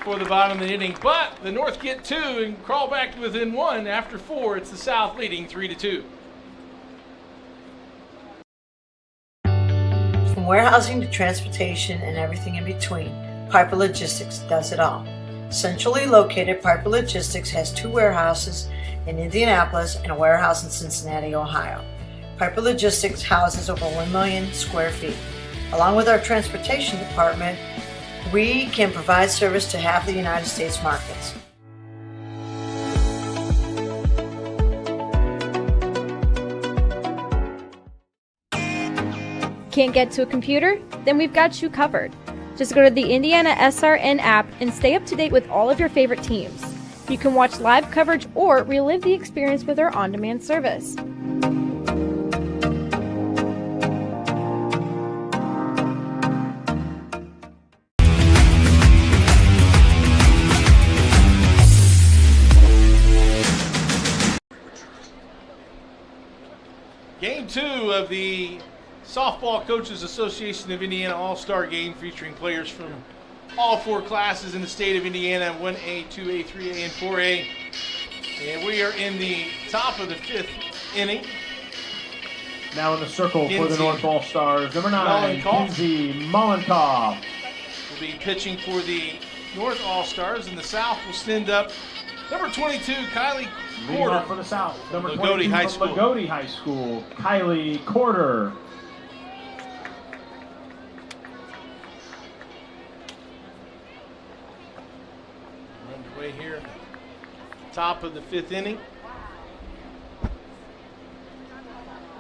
for the bottom of the inning, but the North get 2 and crawl back to within 1 after 4. It's the South leading 3-2. From warehousing to transportation and everything in between, Piper Logistics does it all. Centrally located, Piper Logistics has 2 warehouses in Indianapolis and a warehouse in Cincinnati, Ohio. Piper Logistics houses over 1 million square feet. Along with our transportation department, we can provide service to half the United States markets. Can't get to a computer? Then we've got you covered. Just go to the IndianaSRN app and stay up to date with all of your favorite teams. You can watch live coverage or relive the experience with our on-demand service. Game 2 of the Softball Coaches Association of Indiana All-Star Game, featuring players from all 4 classes in the state of Indiana, 1A, 2A, 3A, and 4A. And we are in the top of the 5th inning. Now in the circle for the North All-Stars, number 9, Mullenkoff. Kinsey Mullenkoff. Will be pitching for the North All-Stars, and the South will send up number 22, Kylie Leading Porter. off for the South, number Lagodi 22 High from School. Lagodi High School, Kylie Porter. Underway here, top of the 5th inning.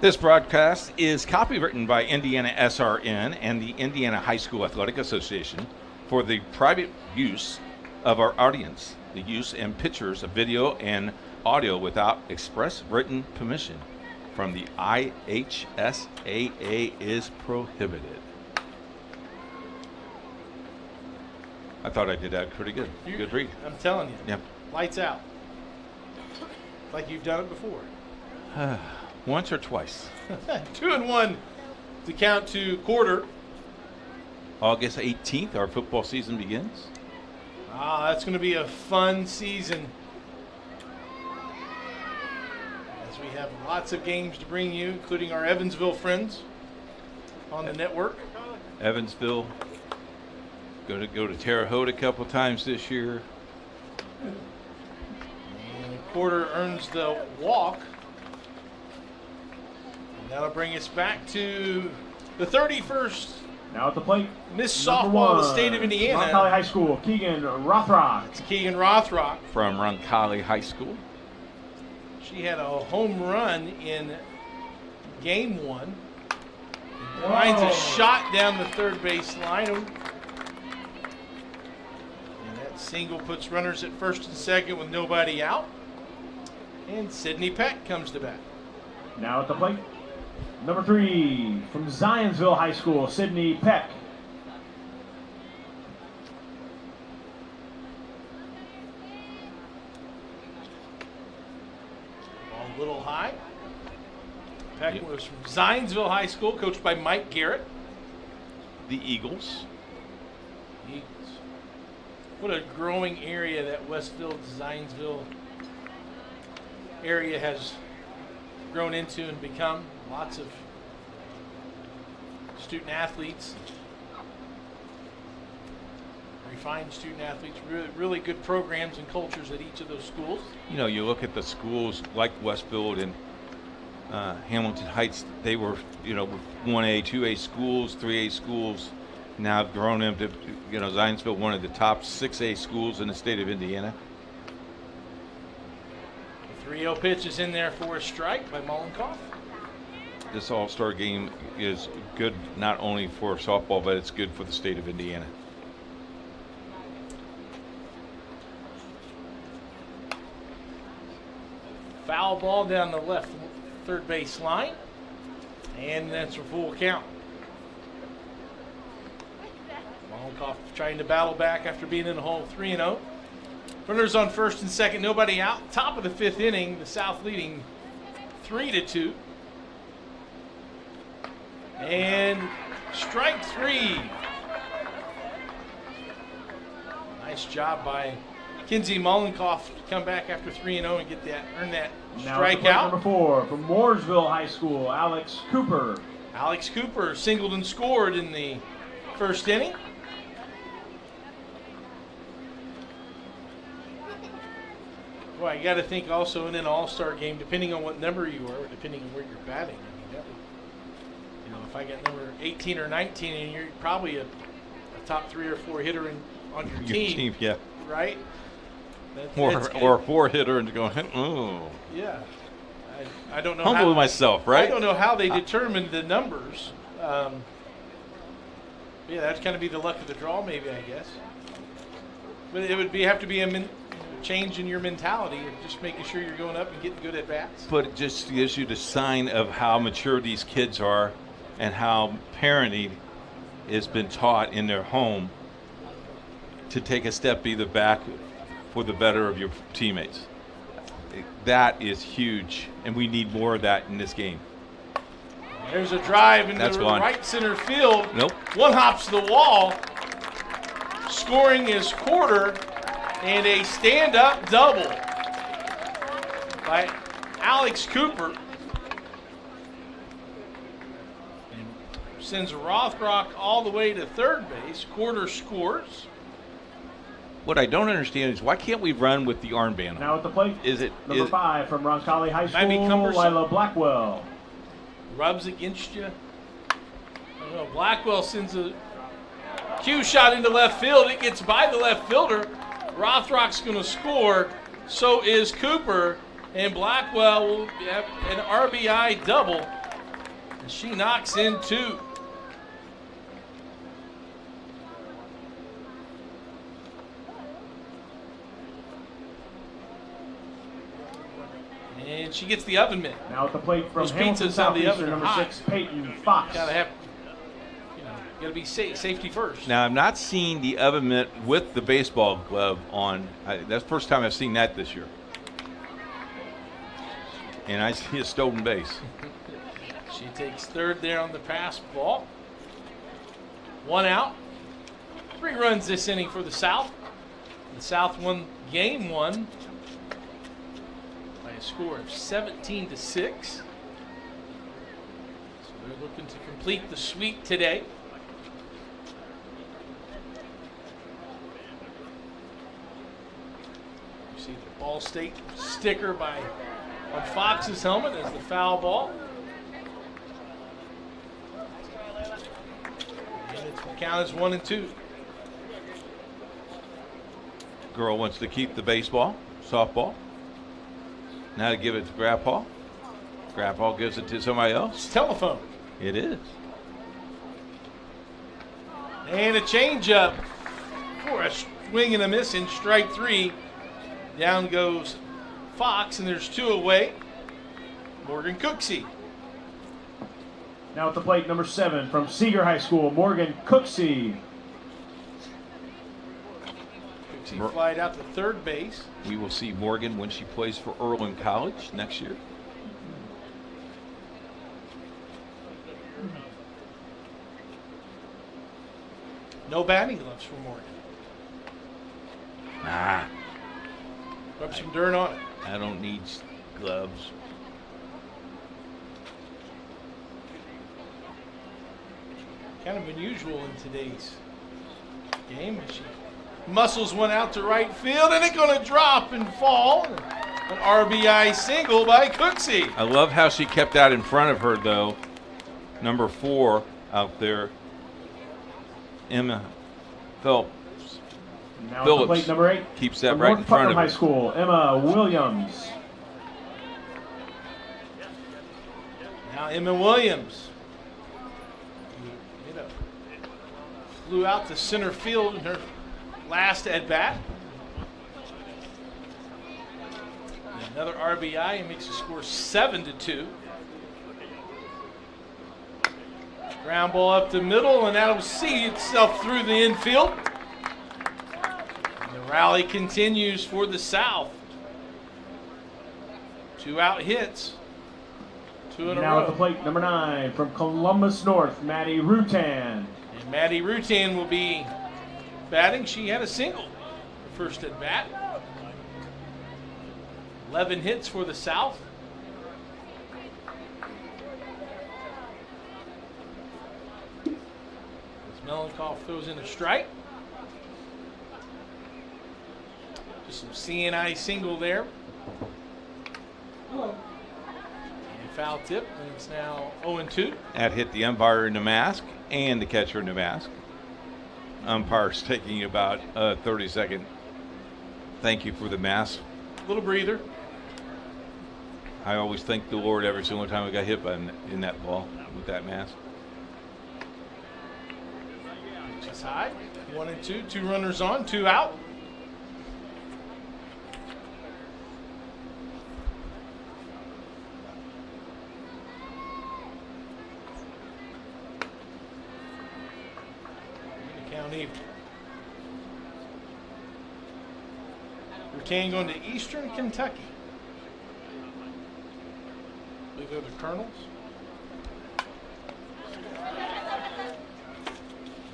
This broadcast is copywritten by IndianaSRN and the Indiana High School Athletic Association for the private use of our audience. The use and pictures of video and audio without express written permission from the IHSAA is prohibited. I thought I did that pretty good. Good read. I'm telling you. Yep. Lights out. Like you've done it before. Once or twice. 2-1 to count to quarter. August 18th, our football season begins. That's going to be a fun season, as we have lots of games to bring you, including our Evansville friends on the network. Evansville, going to go to Terre Haute a couple times this year. And Porter earns the walk. And that'll bring us back to the 31st. Now at the plate, Miss Softball of the state of Indiana. Roncalli High School, Keegan Rothrock. It's Keegan Rothrock. From Roncalli High School. She had a home run in game 1. Lines a shot down the third base line. And that single puts runners at first and second with nobody out. And Sydney Peck comes to bat. Now at the plate, number 3 from Zionsville High School, Sydney Peck. Ball a little high. Peck was from Zionsville High School, coached by Mike Garrett. The Eagles. Eagles. What a growing area that Westfield, Zionsville area has grown into and become. Lots of student athletes, refined student athletes, really good programs and cultures at each of those schools. You know, you look at the schools like Westfield and Hamilton Heights, they were, 1A, 2A schools, 3A schools. Now have grown into, Zionsville, one of the top 6A schools in the state of Indiana. The 3-0 pitch is in there for a strike by Mullenkoff. This All-Star game is good not only for softball, but it's good for the state of Indiana. Foul ball down the left third base line, and that's a full count. Mullenkoff trying to battle back after being in the hole 3-0. Runners on first and second, nobody out. Top of the 5th inning, the South leading 3-2. And strike 3. Nice job by Kinsey Mollenkoff to come back after 3-0 and get that, earn that Now at the plate, strikeout. number 4 from Mooresville High School, Alex Cooper. Alex Cooper singled and scored in the first inning. Well, you got to think also in an all-star game, depending on what number you are, or depending on where you're batting. I mean, that would, you know, if I got number 18 or 19, and you're probably a top 3 or 4 hitter on your team, yeah, right? Or a 4 hitter and going, oh, yeah. I don't know. Humble myself, right? I don't know how they determined the numbers. Yeah, that's kind of be the luck of the draw, maybe, I guess. But it would have to be a change in your mentality of just making sure you're going up and getting good at bats. But it just gives you the sign of how mature these kids are and how parenting has been taught in their home to take a step either back for the better of your teammates. That is huge, and we need more of that in this game. There's a drive into the right center field. Nope. One hops the wall. Scoring is Quarter, and a stand-up double by Alex Cooper. And sends Rothrock all the way to third base. Quarter scores. What I don't understand is why can't we run with the armband on? Now at the plate, number 5 from Roncalli High School, Lila Blackwell. Rubs against you. I don't know. Blackwell sends a cue shot into left field. It gets by the left fielder. Rothrock's going to score. So is Cooper. And Blackwell will have an RBI double. And she knocks in 2. And she gets the oven mitt. Now at the plate from Those Hamilton pizzas on the Southeastern, oven are number hot. 6, Peyton Fox. Gotta be safety first. Now, I'm not seeing the oven mitt with the baseball glove on. That's the first time I've seen that this year. And I see a stolen base. She takes third there on the pass ball. 1 out. 3 runs this inning for the South. The South won game 1 by a score of 17-6. So they're looking to complete the sweep today. You see the Ball State sticker on Fox's helmet as the foul ball. And it's count as 1-2. Girl wants to keep the baseball, softball. Now to give it to Grandpa. Grandpa gives it to somebody else. It's telephone. It is. And a changeup for a swing and a miss in strike 3. Down goes Fox, and there's 2 away. Morgan Cooksey. Now at the plate, number 7 from Seeger High School, Morgan Cooksey. Cooksey flied out to third base. We will see Morgan when she plays for Erwin College next year. No batting gloves for Morgan. Nah. Rub some dirt on it. I don't need gloves. Kind of unusual in today's game. She muscles one out to right field, and it's going to drop and fall. An RBI single by Cooksey. I love how she kept that in front of her, though. Number 4 out there, Emma Phillips. Now at the plate, number 8 keeps that from right North in front Putnam of High her. School, Emma Williams. Now Emma Williams. Flew out to center field in her last at-bat. Another RBI and makes the score 7-2. Ground ball up the middle, and that'll see itself through the infield. And the rally continues for the South. 2 out hits. 2 in a row. Now at the plate, number 9 from Columbus North, Maddie Rutan. And Maddie Rutan will be batting. She had a single. first at bat. 11 hits for the South. As Melankoff throws in a strike. Just some CNI single there. And foul tip, and it's now 0-2. That hit the umpire in the mask and the catcher in the mask. Umpire's taking about a 30-second thank you for the mask. Little breather. I always thank the Lord every single time I got hit in that ball with that mask. Pitch is high. 1-2. 2 runners on, 2 out. Count even. Duquesne going to Eastern Kentucky. I believe they're the Colonels.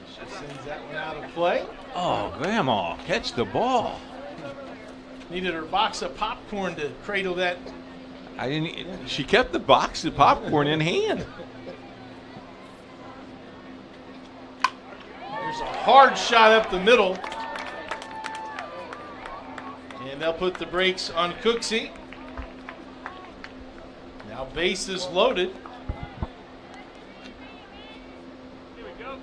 She sends that one out of play. Oh, Grandma, catch the ball. Needed her box of popcorn to cradle that. I didn't. She kept the box of popcorn in hand. There's a hard shot up the middle. And they'll put the brakes on Cooksey. Now bases loaded.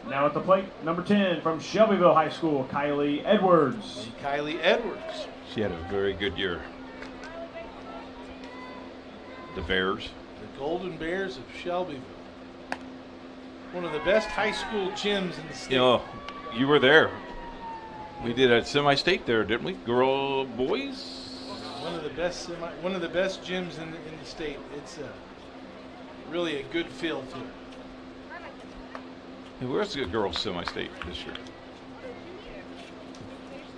Now at the plate, number 10 from Shelbyville High School, Kylie Edwards. And Kylie Edwards. She had a very good year. The Bears. The Golden Bears of Shelbyville. One of the best high school gyms in the state. You know, you were there. We did a semi-state there, didn't we? Girl, boys. One of the best gyms in the state. It's really a good field to it. Where's the girls semi-state this year?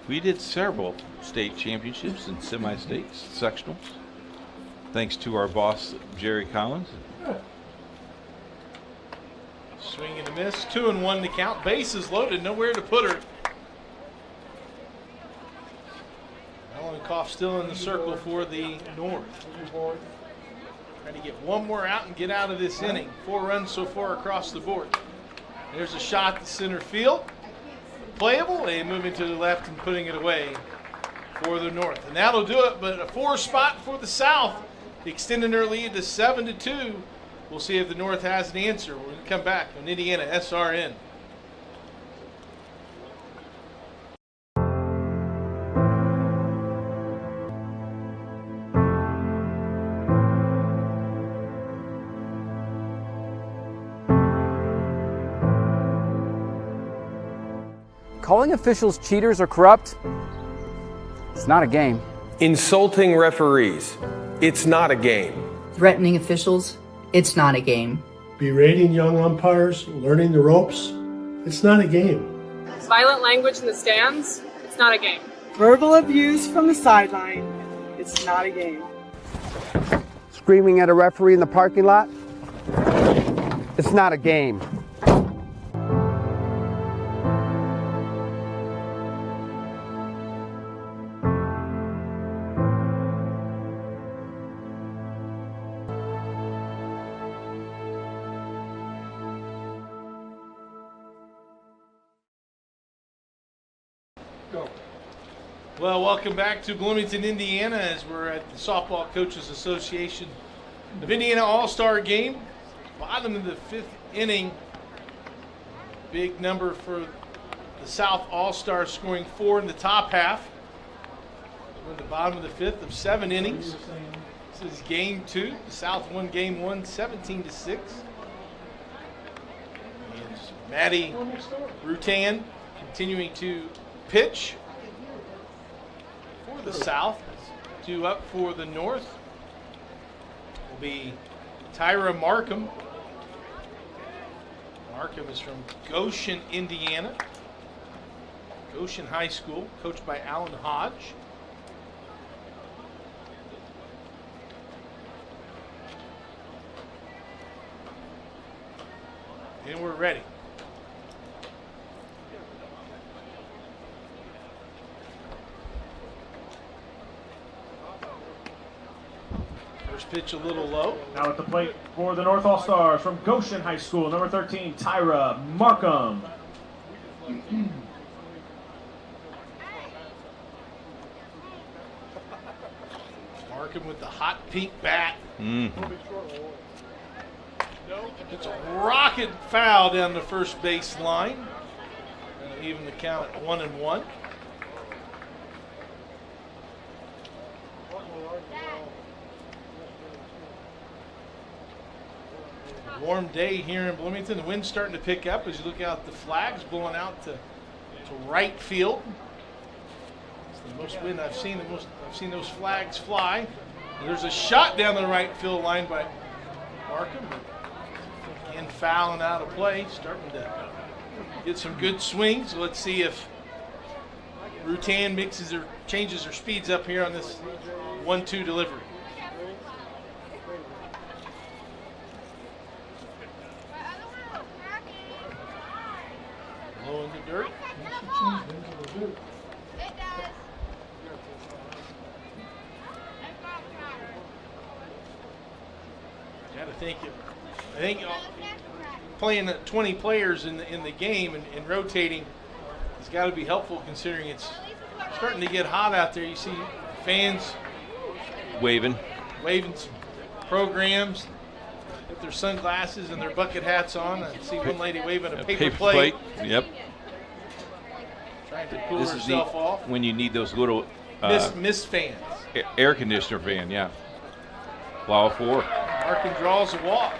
We did several state championships and semi-states, sectionals. Thanks to our boss, Jerry Collins. Swing and a miss. 2-1 to count. Bases loaded. Nowhere to put her. Melankoff still in the circle for the North. Trying to get one more out and get out of this inning. 4 runs so far across the board. There's a shot to center field. Playable, and moving to the left and putting it away for the North. And that'll do it, but a 4 spot for the South, extending their lead to 7-2. We'll see if the North has an answer. We're going to come back on IndianaSRN. Calling officials cheaters or corrupt, it's not a game. Insulting referees, it's not a game. Threatening officials, it's not a game. Berating young umpires, learning the ropes, it's not a game. Violent language in the stands, it's not a game. Verbal abuse from the sideline, it's not a game. Screaming at a referee in the parking lot, it's not a game. Well, welcome back to Bloomington, Indiana, as we're at the Softball Coaches Association of Indiana All-Star Game. Bottom of the 5th inning. Big number for the South All-Stars, scoring 4 in the top half. We're at the bottom of the 5th of 7 innings. This is game 2. The South won game 1, 17-6. And Maddie Rutan continuing to pitch for the South. 2 up for the North will be Tyra Markham. Markham is from Goshen, Indiana. Goshen High School, coached by Alan Hodge. And we're ready. First pitch a little low. Now at the plate for the North All-Stars from Goshen High School, number 13, Tyra Markham. Markham with the hot pink bat. It's a rocket foul down the first base line. And even the count at 1-1. Warm day here in Bloomington. The wind's starting to pick up as you look out the flags blowing out to right field. It's the most wind I've seen. I've seen those flags fly. And there's a shot down the right field line by Markham. Again, fouling out of play, starting to get some good swings. Let's see if Rutan changes her speeds up here on this 1-2 delivery. Low in the dirt. I think playing 20 players in the game and rotating has got to be helpful, considering it's starting to get hot out there. You see fans waving some programs with their sunglasses and their bucket hats on. I see one lady waving a paper plate. Yep. Trying to cool herself off. When you need those little mist fans. Air conditioner fan, yeah. Wow, 4. Markham draws a walk.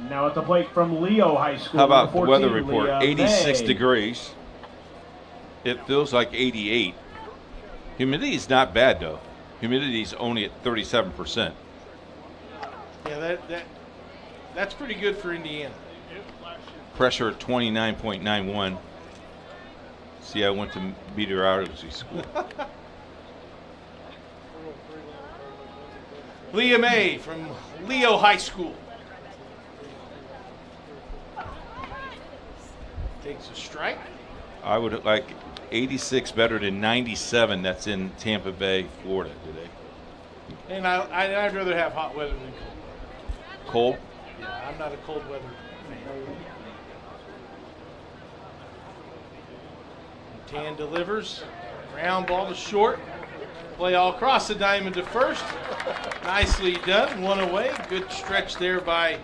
Now at the plate from Leo High School. How about 14, the weather report? Leah 86 May. degrees. It feels like 88. Humidity is not bad, though. Humidity is only at 37%. Yeah, that's pretty good for Indiana. Pressure at 29.91. See, I went to meteorology school. Leah May from Leo High School. Takes a strike. I would like 86 better than 97 that's in Tampa Bay, Florida today. And I'd rather have hot weather than cold. Cold? Yeah, I'm not a cold weather fan. Tan delivers. Ground ball to short. Play all across the diamond to first. Nicely done. One away. Good stretch there by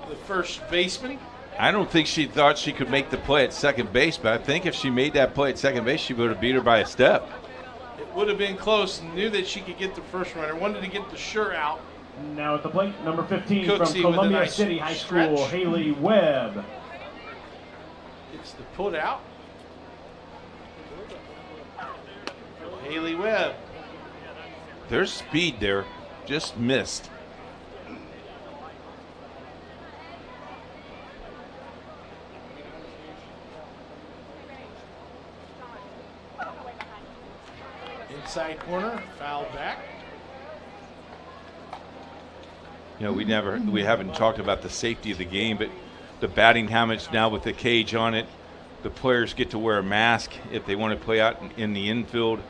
the first baseman. I don't think she thought she could make the play at second base, but I think if she made that play at second base, she would have beat her by a step. It would have been close. Knew that she could get the first runner. Wanted to get the sure out. Now at the plate, number 15 Cooksey from Columbia nice City High stretch. School, Haley Webb. It's the put out. Haley Webb. There's speed there, just missed. Inside corner, foul back. You know, we haven't talked about the safety of the game, but the batting helmets now with the cage on it, the players get to wear a mask if they want to play out in the infield.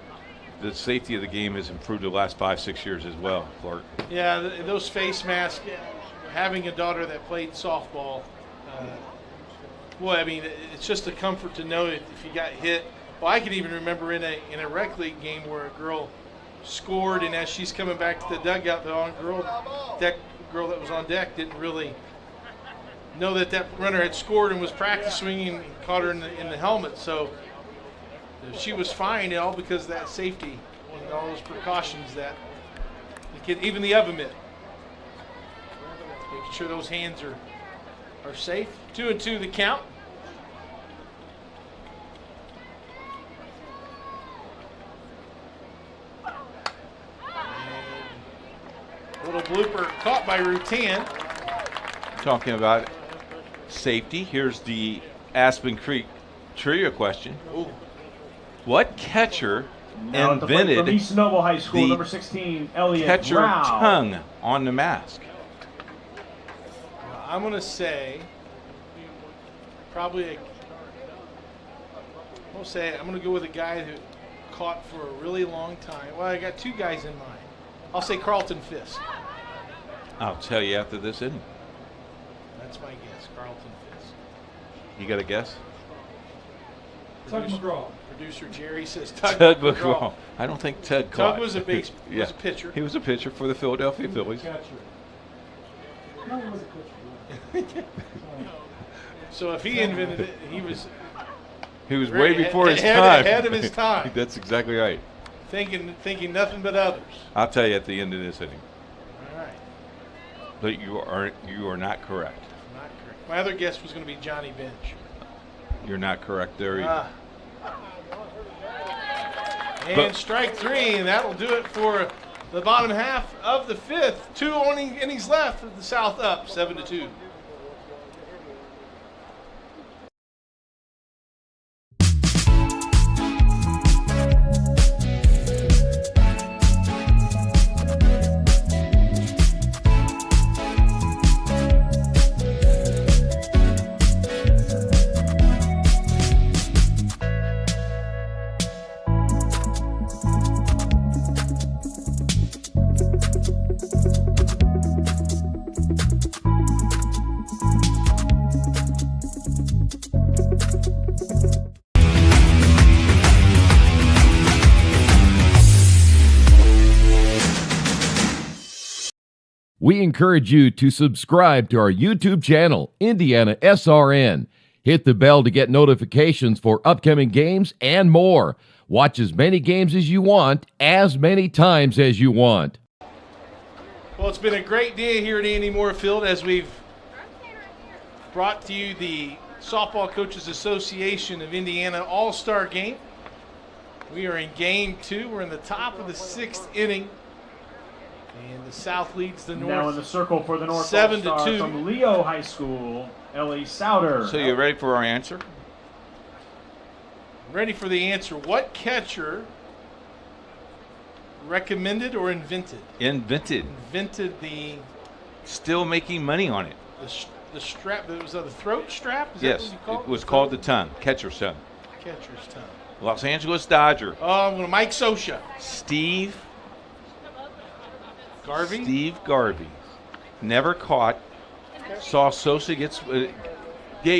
The safety of the game has improved the last 5-6 years as well, Clark. Yeah, those face masks, having a daughter that played softball, boy, I mean, it's just a comfort to know if you got hit. Well, I can even remember in a rec league game where a girl scored, and as she's coming back to the dugout, the girl that was on deck didn't really know that runner had scored and was practice swinging and caught her in the helmet. So she was fine, all because of that safety and all those precautions that even the oven mitt, making sure those hands are safe. 2-2 the count. Little blooper caught by Rutan. Talking about safety, here's the Aspen Creek trivia question. Ooh. What catcher Now at the plate invented from East Noble High School, the number 16, Elliot catcher Rao. tongue on the mask? I'm going to say I'm going to go with a guy who caught for a really long time. Well, I got two guys in mind. I'll say Carlton Fisk. I'll tell you after this inning. That's my guess, Carlton Fisk. You got a guess? Tug McGraw. Producer Jerry says Tug McGraw. I don't think Tug caught. Tug was a was a pitcher. He was a pitcher for the Philadelphia Phillies. Catcher. No, he was a catcher. So if he invented it, he was way before his time. Ahead of his time. That's exactly right. Thinking nothing but others. I'll tell you at the end of this inning. All right. But you are not correct. Not correct. My other guess was going to be Johnny Bench. You're not correct there either. And strike three, and that'll do it for the bottom half of the fifth. 2 innings left with the South up 7-2. We encourage you to subscribe to our YouTube channel, IndianaSRN. Hit the bell to get notifications for upcoming games and more. Watch as many games as you want, as many times as you want. Well, it's been a great day here at Andy Moore Field as we've brought to you the Softball Coaches Association of Indiana All-Star Game. We are in Game 2. We're in the top of the 6th inning. And the South leads the North. Now in the circle for the North 7-2 from Leo High School, Ellie Souter. So you ready for our answer? Ready for the answer. What catcher recommended or invented? Invented. Invented the... Still making money on it. The strap. Was that the throat strap? Is Yes, that what you call it was called the tongue. Catcher's tongue. Catcher's tongue. Los Angeles Dodger. Oh, I'm going to Mike Scioscia. Steve Garvey? Steve Garvey. Never caught. Saw Sosa gets... Steve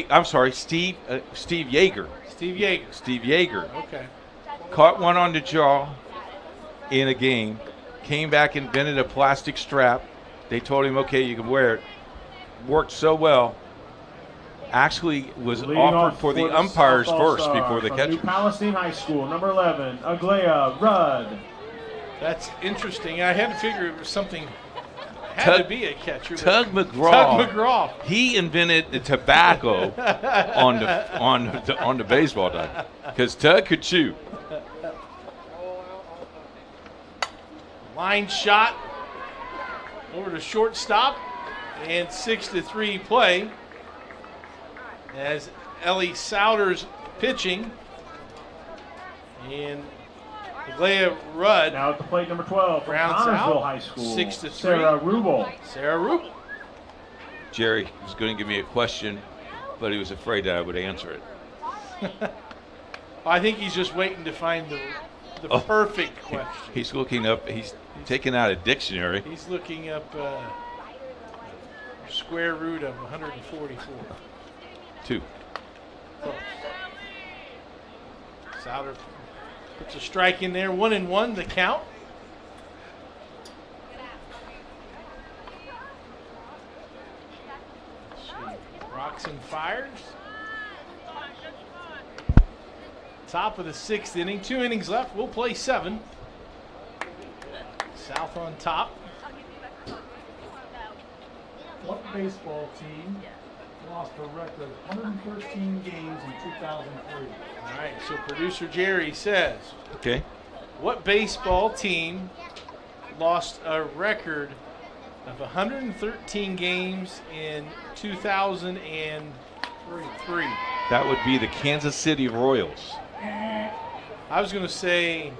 Yeager. Steve Yeager. Steve Yeager. Okay. Caught one on the jaw in a game. Came back and invented a plastic strap. They told him, okay, you can wear it. Worked so well. Actually was offered for the umpires first before the catcher. New Palestine High School, number 11, Aglaya Rudd. That's interesting. I had to figure it was something. Had to be a catcher. Tug McGraw. Tug McGraw. He invented the tobacco on the baseball diamond because Tug could chew. Line shot over to shortstop, and 6-3 play as Ellie Souter's pitching, and Aglaya Rudd. Now at the plate, number 12 from rounds Connorsville out. High School, 6-3. Sarah Rubel. Sarah Rubel. Jerry was going to give me a question, but he was afraid that I would answer it. I think he's just waiting to find the perfect question. He's looking up. He's taking out a dictionary. He's looking up square root of 144. 2. Close. Souter puts a strike in there. 1-1 the count. Let's see. Rocks and fires. Top of the 6th inning. 2 innings left. We'll play 7. South on top. What baseball team lost a record 113 games in 2003? All right, so producer Jerry says, okay, what baseball team lost a record of 113 games in 2003? That would be the Kansas City Royals. I was going to say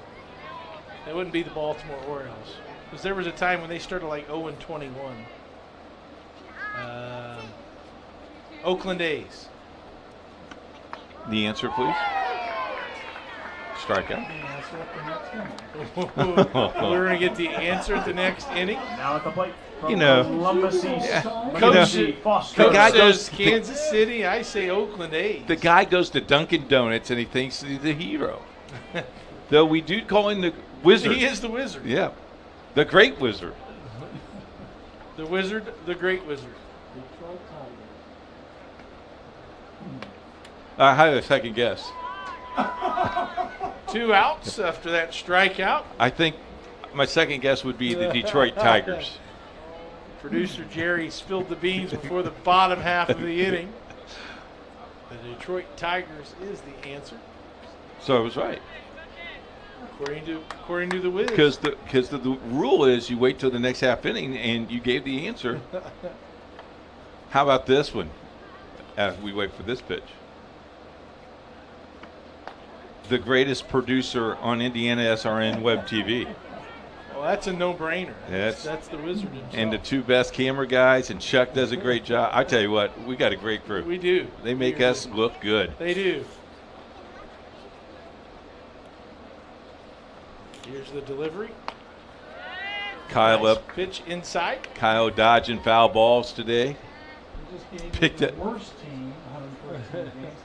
it wouldn't be the Baltimore Orioles, because there was a time when they started like 0-21. Oakland A's. The answer, please. strikeout. We're going to get the answer at the next inning. Now at the plate. You know, Columbus East. Coach says Kansas City. I say Oakland A's. The guy goes to Dunkin' Donuts and he thinks he's the hero. Though we do call him the wizard. He is the wizard. Yeah, the great wizard. The wizard, the great wizard. I had a second guess. 2 outs after that strikeout. I think my second guess would be the Detroit Tigers. Producer Jerry spilled the beans before the bottom half of the inning. The Detroit Tigers is the answer. So I was right. According to the Wiz. Because the rule is you wait till the next half inning and you gave the answer. How about this one? As we wait for this pitch. The greatest producer on IndianaSRN Web TV. Well, that's a no-brainer. Yes. That's the wizard himself. And the 2 best camera guys, and Chuck does a great job. I tell you what, we got a great crew. We do. They make us look good. They do. Here's the delivery. Kyle nice up. Pitch inside. Kyle dodging foul balls today. Picked the worst team, 114 games.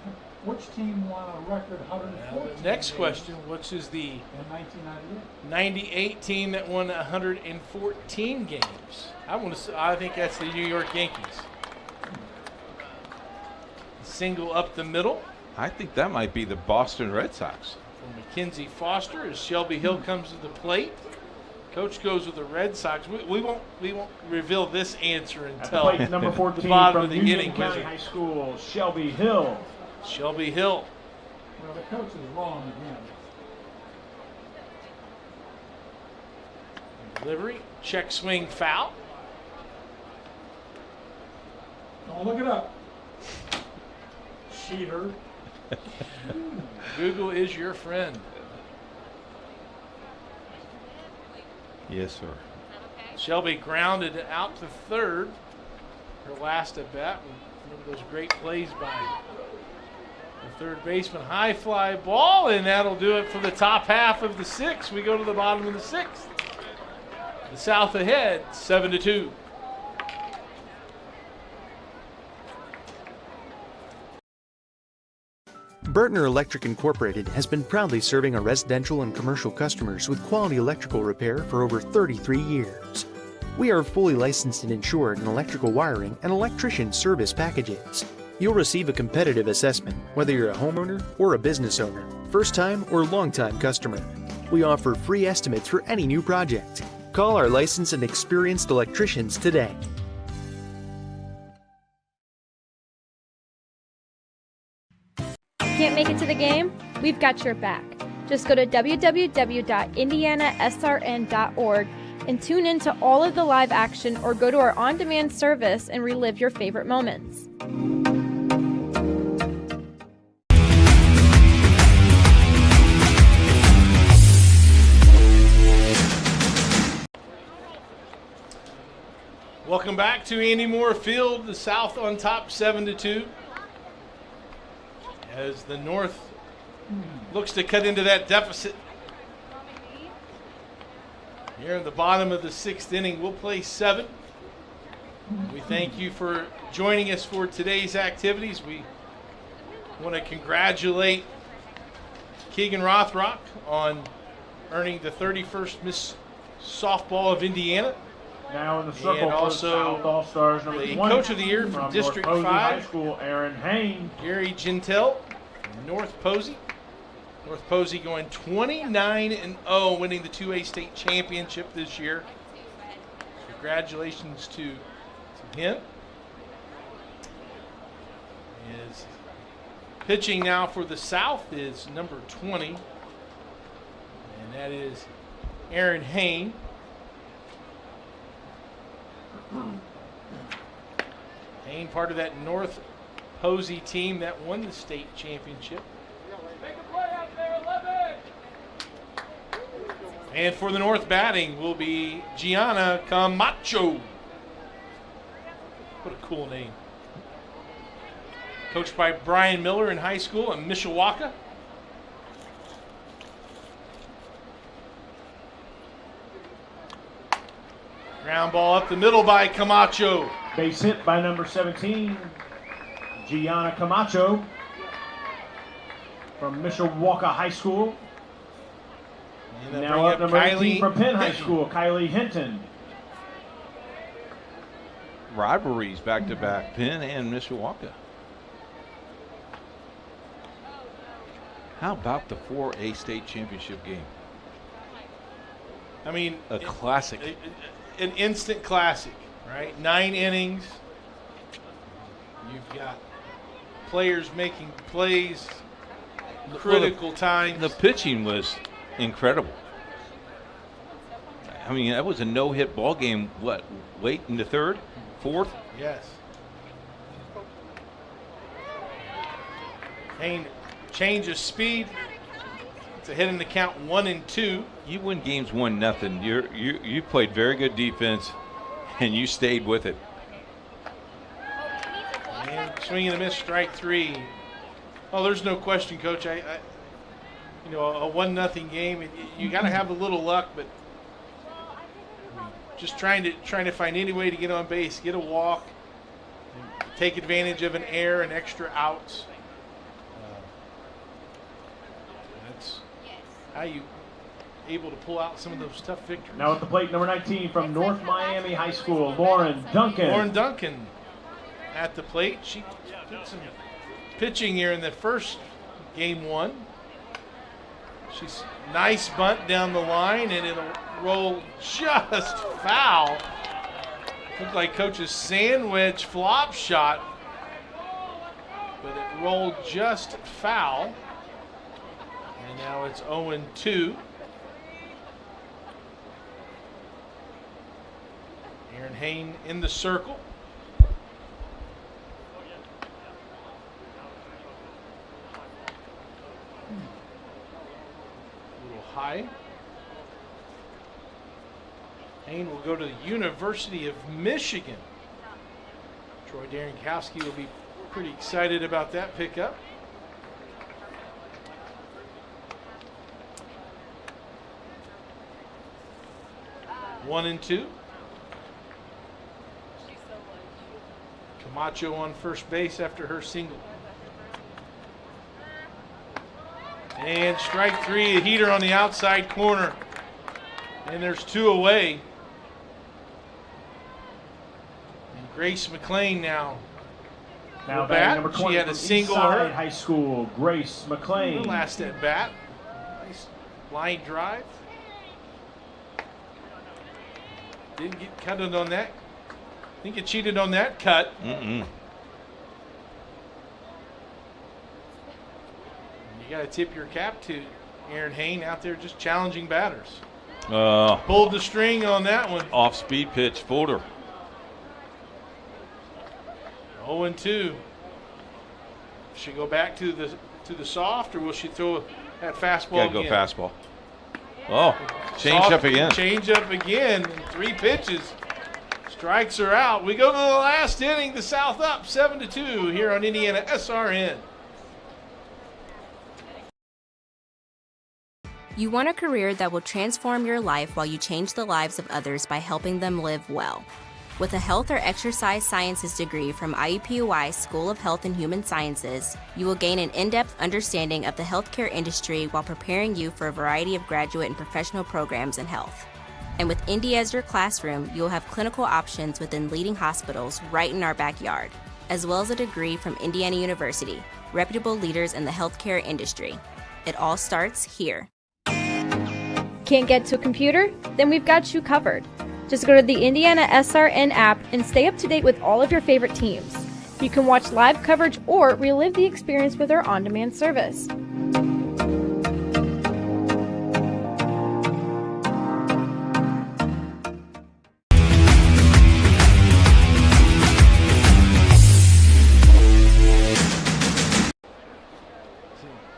Which team won a record 114? Next question, which is the in 1998? 98 team that won 114 games? I think that's the New York Yankees. Single up the middle. I think that might be the Boston Red Sox. From Mackenzie Foster as Shelby Hill comes to the plate. Coach goes with the Red Sox. We won't reveal this answer until plate, number 14 the bottom from of the Union inning. County High School, Shelby Hill. Shelby Hill. Well, the coach is wrong again. Delivery, check swing, foul. Don't look it up. Cheater. Google is your friend. Yes, sir. Shelby grounded out to third. Her last at bat. Remember those great plays by the third baseman. High fly ball, and that'll do it for the top half of the 6th. We go to the bottom of the 6th. The South ahead, 7-2. Burtner Electric Incorporated has been proudly serving our residential and commercial customers with quality electrical repair for over 33 years. We are fully licensed and insured in electrical wiring and electrician service packages. You'll receive a competitive assessment whether you're a homeowner or a business owner, first-time or long-time customer. We offer free estimates for any new project. Call our licensed and experienced electricians today. Can't make it to the game? We've got your back. Just go to www.IndianaSRN.org and tune in to all of the live action, or go to our on-demand service and relive your favorite moments. Welcome back to Andy Moore Field. The South on top, 7-2. As the North looks to cut into that deficit. Here in the bottom of the 6th inning, we'll play 7. We thank you for joining us for today's activities. We want to congratulate Keegan Rothrock on earning the 31st Miss Softball of Indiana. Now in the circle And for also South All-Stars number the 1 Coach of the Year from District North Posey 5. High School, Aaron Hain. Gary Gentile from North Posey. North Posey going 29-0, winning the 2A state championship this year. Congratulations to him. Is pitching now for the South is number 20, and that is Aaron Hain. Hain, part of that North Posey team that won the state championship. And for the North batting will be Gianna Camacho. What a cool name. Coached by Brian Miller in high school in Mishawaka. Ground ball up the middle by Camacho. Base hit by number 17, Gianna Camacho from Mishawaka High School. And Now up number 18 from Penn High School, Kylie Hinton. Rivalries back-to-back, Penn and Mishawaka. How about the 4A state championship game? I mean, a classic. An instant classic, right? 9 innings. You've got players making plays, critical times. The pitching was incredible. I mean, that was a no-hit ball game. What, late in the third, fourth? Yes. Hayne, change of speed. It's a hit in the count 1-2. You win games 1-0. You played very good defense, and you stayed with it. And swing and a miss, strike 3. Oh, there's no question, Coach. I you know, a 1-0 game. You got to have a little luck, but just trying to find any way to get on base, get a walk, take advantage of an error and extra outs. That's how you able to pull out some of those tough victories. Now at the plate, number 19 from North Miami High School, Lauren Duncan. Lauren Duncan at the plate. She did some pitching here in the first game 1. She's nice bunt down the line, and it'll roll just foul. Looked like Coach's sandwich flop shot, but it rolled just foul. And now it's 0-2. Aaron Hayne in the circle. A little high. Hayne will go to the University of Michigan. Troy Darenkowski will be pretty excited about that pickup. One and 2. Camacho on first base after her single. And strike 3, a heater on the outside corner. And there's 2 away. And Grace McLean now. Now batting number 20 she had a from single. Eastside High School, Grace McLean. Her last at bat. Nice line drive. Didn't get cutted on that. I think it cheated on that cut. Mm-mm. You got to tip your cap to Aaron Hayne out there just challenging batters. Pulled the string on that one. Off-speed pitch, Folder. 0-2. Should she go back to the soft, or will she throw that fastball Gotta again? go fastball. Oh, change up again. Change up again. 3 pitches. Strikes are out. We go to the last inning. The South up 7-2 here on IndianaSRN. You want a career that will transform your life while you change the lives of others by helping them live well. With a health or exercise sciences degree from IUPUI School of Health and Human Sciences, you will gain an in-depth understanding of the healthcare industry while preparing you for a variety of graduate and professional programs in health. And with Indy as your classroom, you'll have clinical options within leading hospitals right in our backyard, as well as a degree from Indiana University, reputable leaders in the healthcare industry. It all starts here. Can't get to a computer? Then we've got you covered. Just go to the IndianaSRN app and stay up to date with all of your favorite teams. You can watch live coverage or relive the experience with our on-demand service.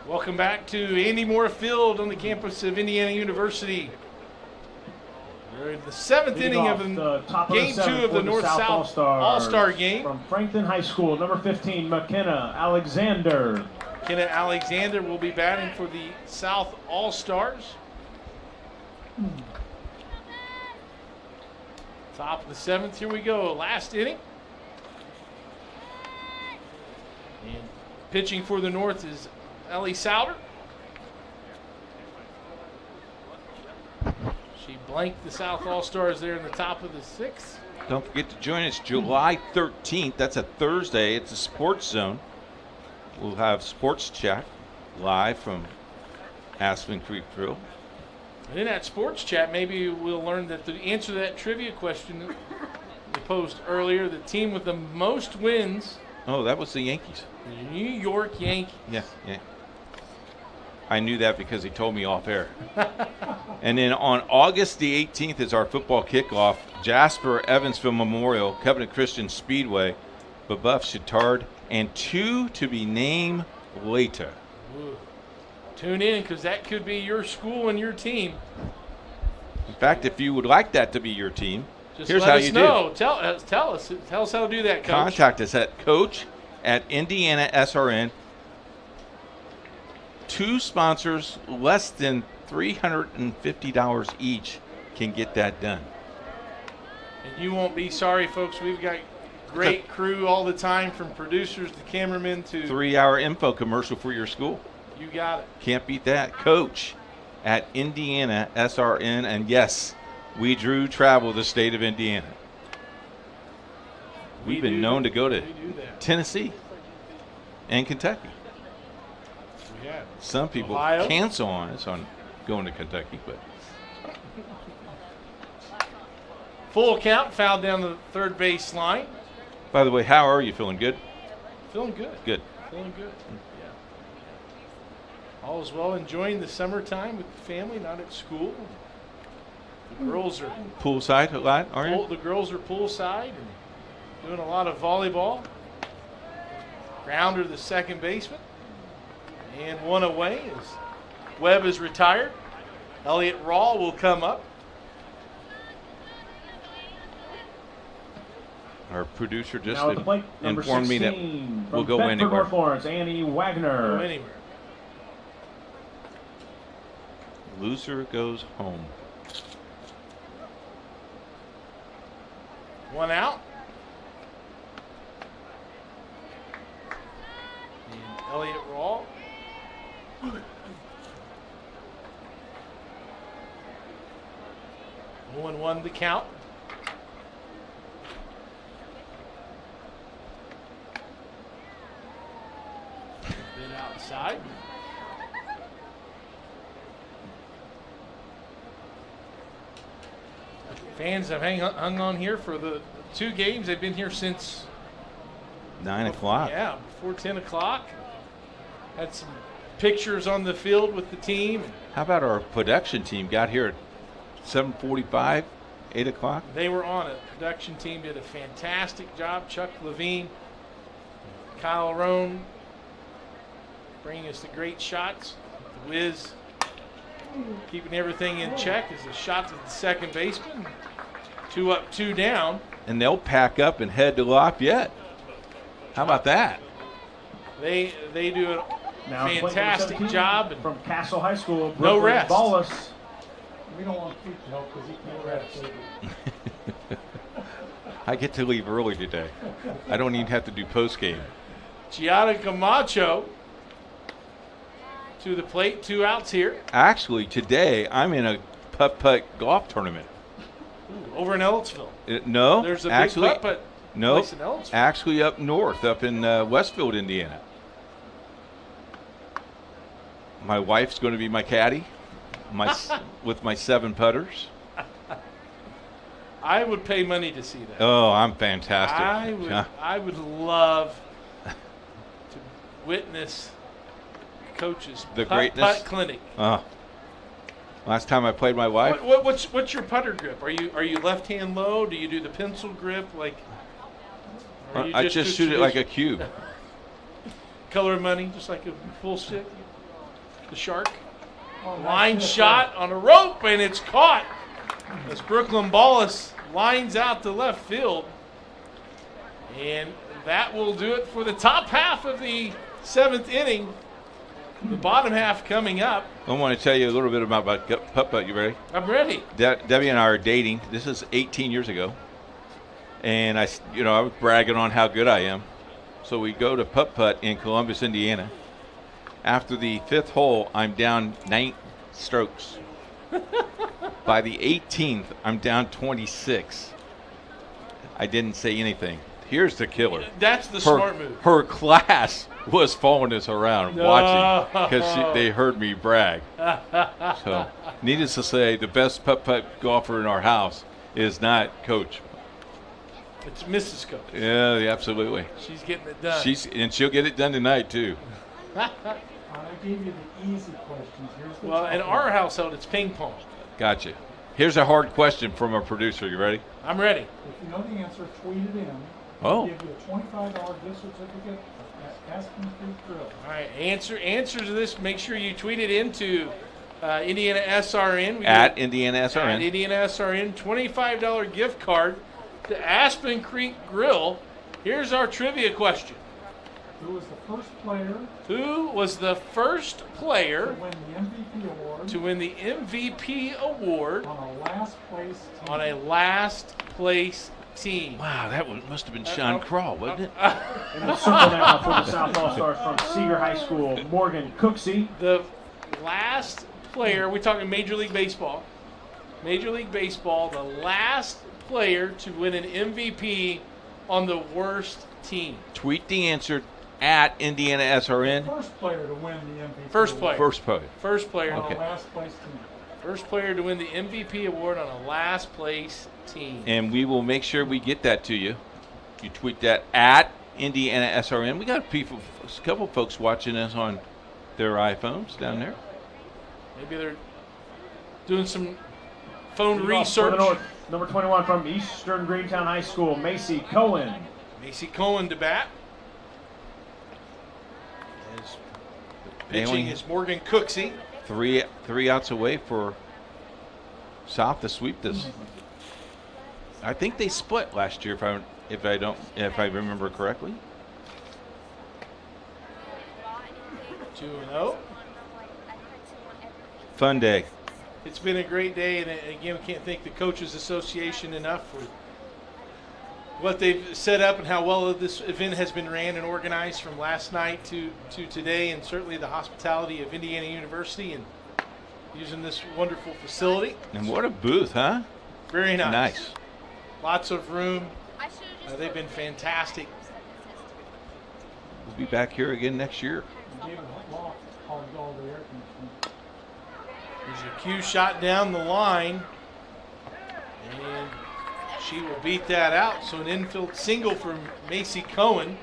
Welcome back to Andy Moore Field on the campus of Indiana University. We're in the 7th inning of game 2 of the North-South All-Star game. From Franklin High School, number 15, McKenna Alexander. McKenna Alexander will be batting for the South All-Stars. Top of the 7th, here we go. Last inning. And pitching for the North is Ellie Souter. She blanked the South All-Stars there in the top of the 6th. Don't forget to join us July 13th. That's a Thursday. It's a Sports Zone. We'll have Sports Chat live from Aspen Creek Drill. And in that Sports Chat, maybe we'll learn that the answer to that trivia question that we posed earlier, the team with the most wins. Oh, that was the Yankees. The New York Yankees. Yeah. I knew that because he told me off air. And then on August the 18th is our football kickoff. Jasper Evansville Memorial, Covenant Christian Speedway, Babuff Chittard, and 2 to be named later. Ooh. Tune in, because that could be your school and your team. In fact, if you would like that to be your team, Just here's let how us you know. do. Tell us how to do that, Coach. Contact us at coach@IndianaSRN. 2 sponsors less than $350 each can get that done. And you won't be sorry, folks. We've got great crew all the time, from producers to cameramen to 3-hour info commercial for your school. You got it. Can't beat that. Coach@IndianaSRN. And yes, we drew travel the state of Indiana. We've been known to go to Tennessee and Kentucky. We have. Some people Ohio. cancel on us on going to Kentucky, but Full count, foul down the third base line. by the way, how are you feeling? Good? Feeling good. Good. Feeling good. Yeah. All is well, enjoying the summertime with the family, not at school. The girls are Poolside a lot, are you? The girls are poolside and doing a lot of volleyball. Grounder, the second baseman. And one away as Webb is retired. Elliott Rawl will come up. Our producer just Now at the plate, number informed me that 16 we'll from go Bedford, anywhere. North Lawrence, Annie Wagner. Go anywhere. Loser goes home. One out. And Elliott Rawl. 0-1 the count. Bit outside. Fans have hung on here for the 2 games. They've been here since 9 o'clock. Yeah, before 10 o'clock. Had some pictures on the field with the team. How about our production team got here at 7:45, 8 o'clock? They were on it. Production team did a fantastic job. Chuck Levine, Kyle Roan, bringing us the great shots. The Wiz keeping everything in check as the shots at the second baseman. 2 up, 2 down. And they'll pack up and head to Lafayette. How about that? They do a Now plate number fantastic 17 job. And from Castle High School. No Brooklyn rest. Ballas. We don't want Pete to help because he can't rest. I get to leave early today. I don't even have to do post game. Giada Camacho to the plate. 2 outs here. Actually, today I'm in a putt-putt golf tournament. Ooh, over in Ellettsville. No, There's a actually, big putt-putt no, place in Ellettsville. actually up north, up in Westfield, Indiana. My wife's going to be my caddy, with my 7 putters. I would pay money to see that. Oh, I'm fantastic. I would love to witness Coach's The putt greatness clinic. Last time I played my wife. What's your putter grip? Are you left hand low? Do you do the pencil grip like? or you I just shoot it like a cube. Color money, just like a full stick. The shark. Line shot on a rope, and it's caught as Brooklyn Ballas lines out to left field. And that will do it for the top half of the 7th inning. The bottom half coming up. I want to tell you a little bit about putt-putt. You ready? I'm ready. Debbie and I are dating. This is 18 years ago. And I was bragging on how good I am. So we go to putt-putt in Columbus, Indiana. After the 5th hole, I'm down 9 strokes. By the 18th, I'm down 26. I didn't say anything. Here's the killer. That's the smart move. Her class was following us around watching because they heard me brag. So, needless to say, the best putt-putt golfer in our house is not Coach. It's Mrs. Coach. Yeah, absolutely. She's getting it done. She'll get it done tonight, too. I gave you the easy questions. Here's the in our household, it's ping pong. Gotcha. Here's a hard question from our producer. You ready? I'm ready. If you know the answer, tweet it in. Oh. We'll give you a $25 gift certificate at Aspen Creek Grill. All right, answer to this. Make sure you tweet it into IndianaSRN. At IndianaSRN. At IndianaSRN. $25 gift card to Aspen Creek Grill. Here's our trivia question. Who was the first player? Who was the first player to win the MVP award? To win the MVP award on a last place team. On a last place team. Wow, that one must have been Sean Crawl, wasn't it? In the circle now for the South All-Stars from Seeger High School, Morgan Cooksey. The last player, we're talking Major League Baseball. Major League Baseball, the last player to win an MVP on the worst team. Tweet the answer at IndianaSRN. First player to win the MVP. First player. First player. On Okay. a last place team. First player to win the MVP award on a last place team. And we will make sure we get that to you. You tweet that at IndianaSRN. We got a couple folks watching us on their iPhones down there. Maybe they're doing some phone For research. the North, number 21 from Eastern Greentown High School, Macy Cohen. Macy Cohen to bat. As pitching is Morgan Cooksey. Three outs away for South to sweep this. I think they split last year, if I remember correctly. 2-0. Fun day. It's been a great day, and again, we can't thank the Coaches Association enough for what they've set up and how well this event has been ran and organized from last night to today, and certainly the hospitality of Indiana University and using this wonderful facility. And what a booth, huh? Very nice. Nice. Lots of room. They've been fantastic. We'll be back here again next year. David Lock hogged all the air conditioning. There's a cue shot down the line, and she will beat that out. So an infield single for Macy Cohen.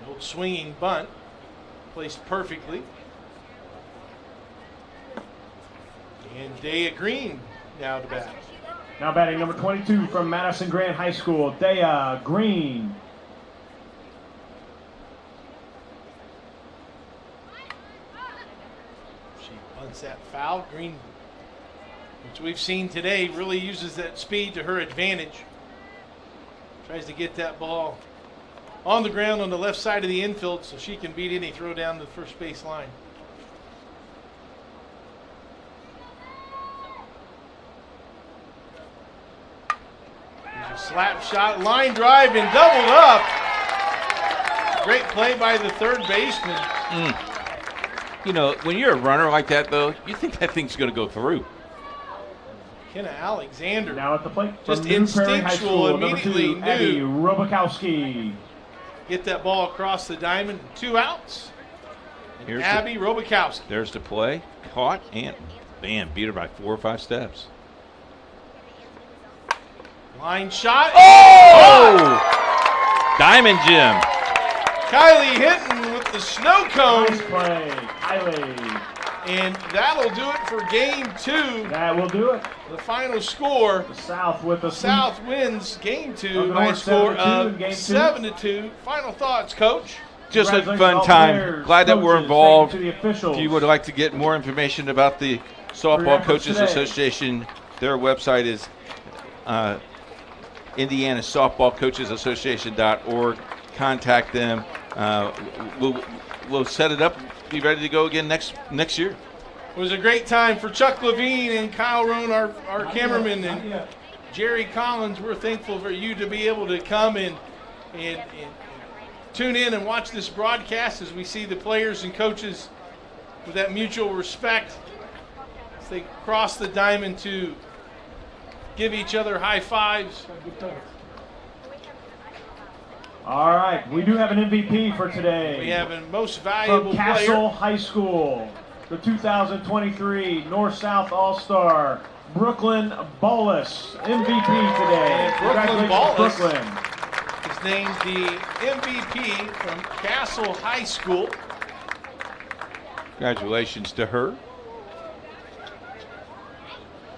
The old swinging bunt, placed perfectly. And Daya Green now to bat. Now batting number 22 from Madison Grant High School, Daya Green. She bunts that foul. Green, which we've seen today, really uses that speed to her advantage. Tries to get that ball on the ground on the left side of the infield so she can beat any throw down the first base line. There's a slap shot, line drive, and doubled up. Great play by the third baseman. You know, when you're a runner like that, though, you think that thing's going to go through. Kenna Alexander. Now at the plate, just from New Prairie High instinctual, School, immediately number 2, Abby knew. Robakowski. Get that ball across the diamond. 2 outs. And Here's Abby Robakowski. There's the play. Caught and, bam, beat her by 4 or 5 steps. Line shot. Oh! Diamond Jim. Kylie Hinton with the snow cone. Nice play, Kylie. And that'll do it for game 2. That will do it. The final score. The South with the South wins game 2 Of the by a North, score 7-2 of in game 2. 7-2. Final thoughts, Coach? Just a Congratulations fun all time. players, Glad that we're coaches, involved. thank you to the officials. If you would like to get more information about the Softball efforts Coaches today. Association, their website is IndianaSoftballCoachesAssociation.org. Contact them. We'll set it up. Be ready to go again next year. It was a great time for Chuck Levine and Kyle Roan, our cameraman, and Jerry Collins. We're thankful for you to be able to come and tune in and watch this broadcast as we see the players and coaches with that mutual respect as they cross the diamond to give each other high fives. All right, we do have an MVP for today. We have a most valuable from Castle player. High School, the 2023 North-South All-Star, Brooklyn Bolus, MVP today. Brooklyn Bolus Brooklyn. is named the MVP from Castle High School. Congratulations to her.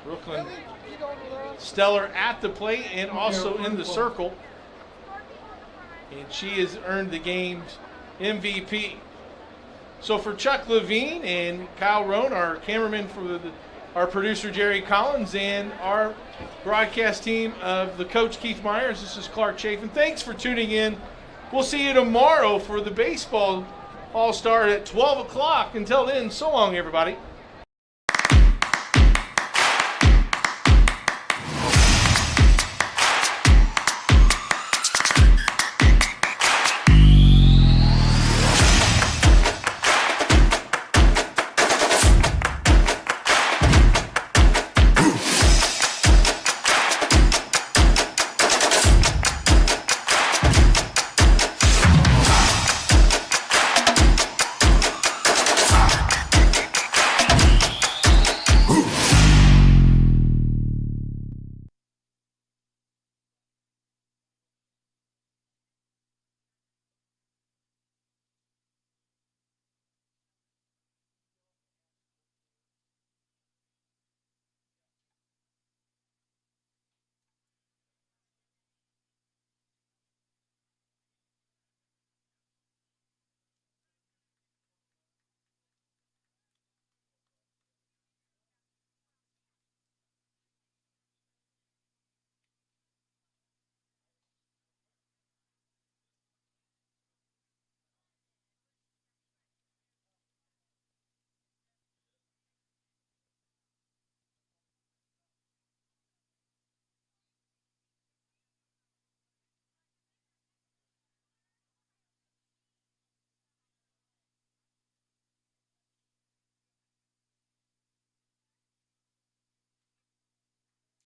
Brooklyn stellar at the plate and also in the circle. And she has earned the game's MVP. So for Chuck Levine and Kyle Roan, our cameraman, for our producer Jerry Collins, and our broadcast team of the coach Keith Myers, this is Clark Chafin. Thanks for tuning in. We'll see you tomorrow for the baseball All-Star at 12 o'clock. Until then, so long, everybody.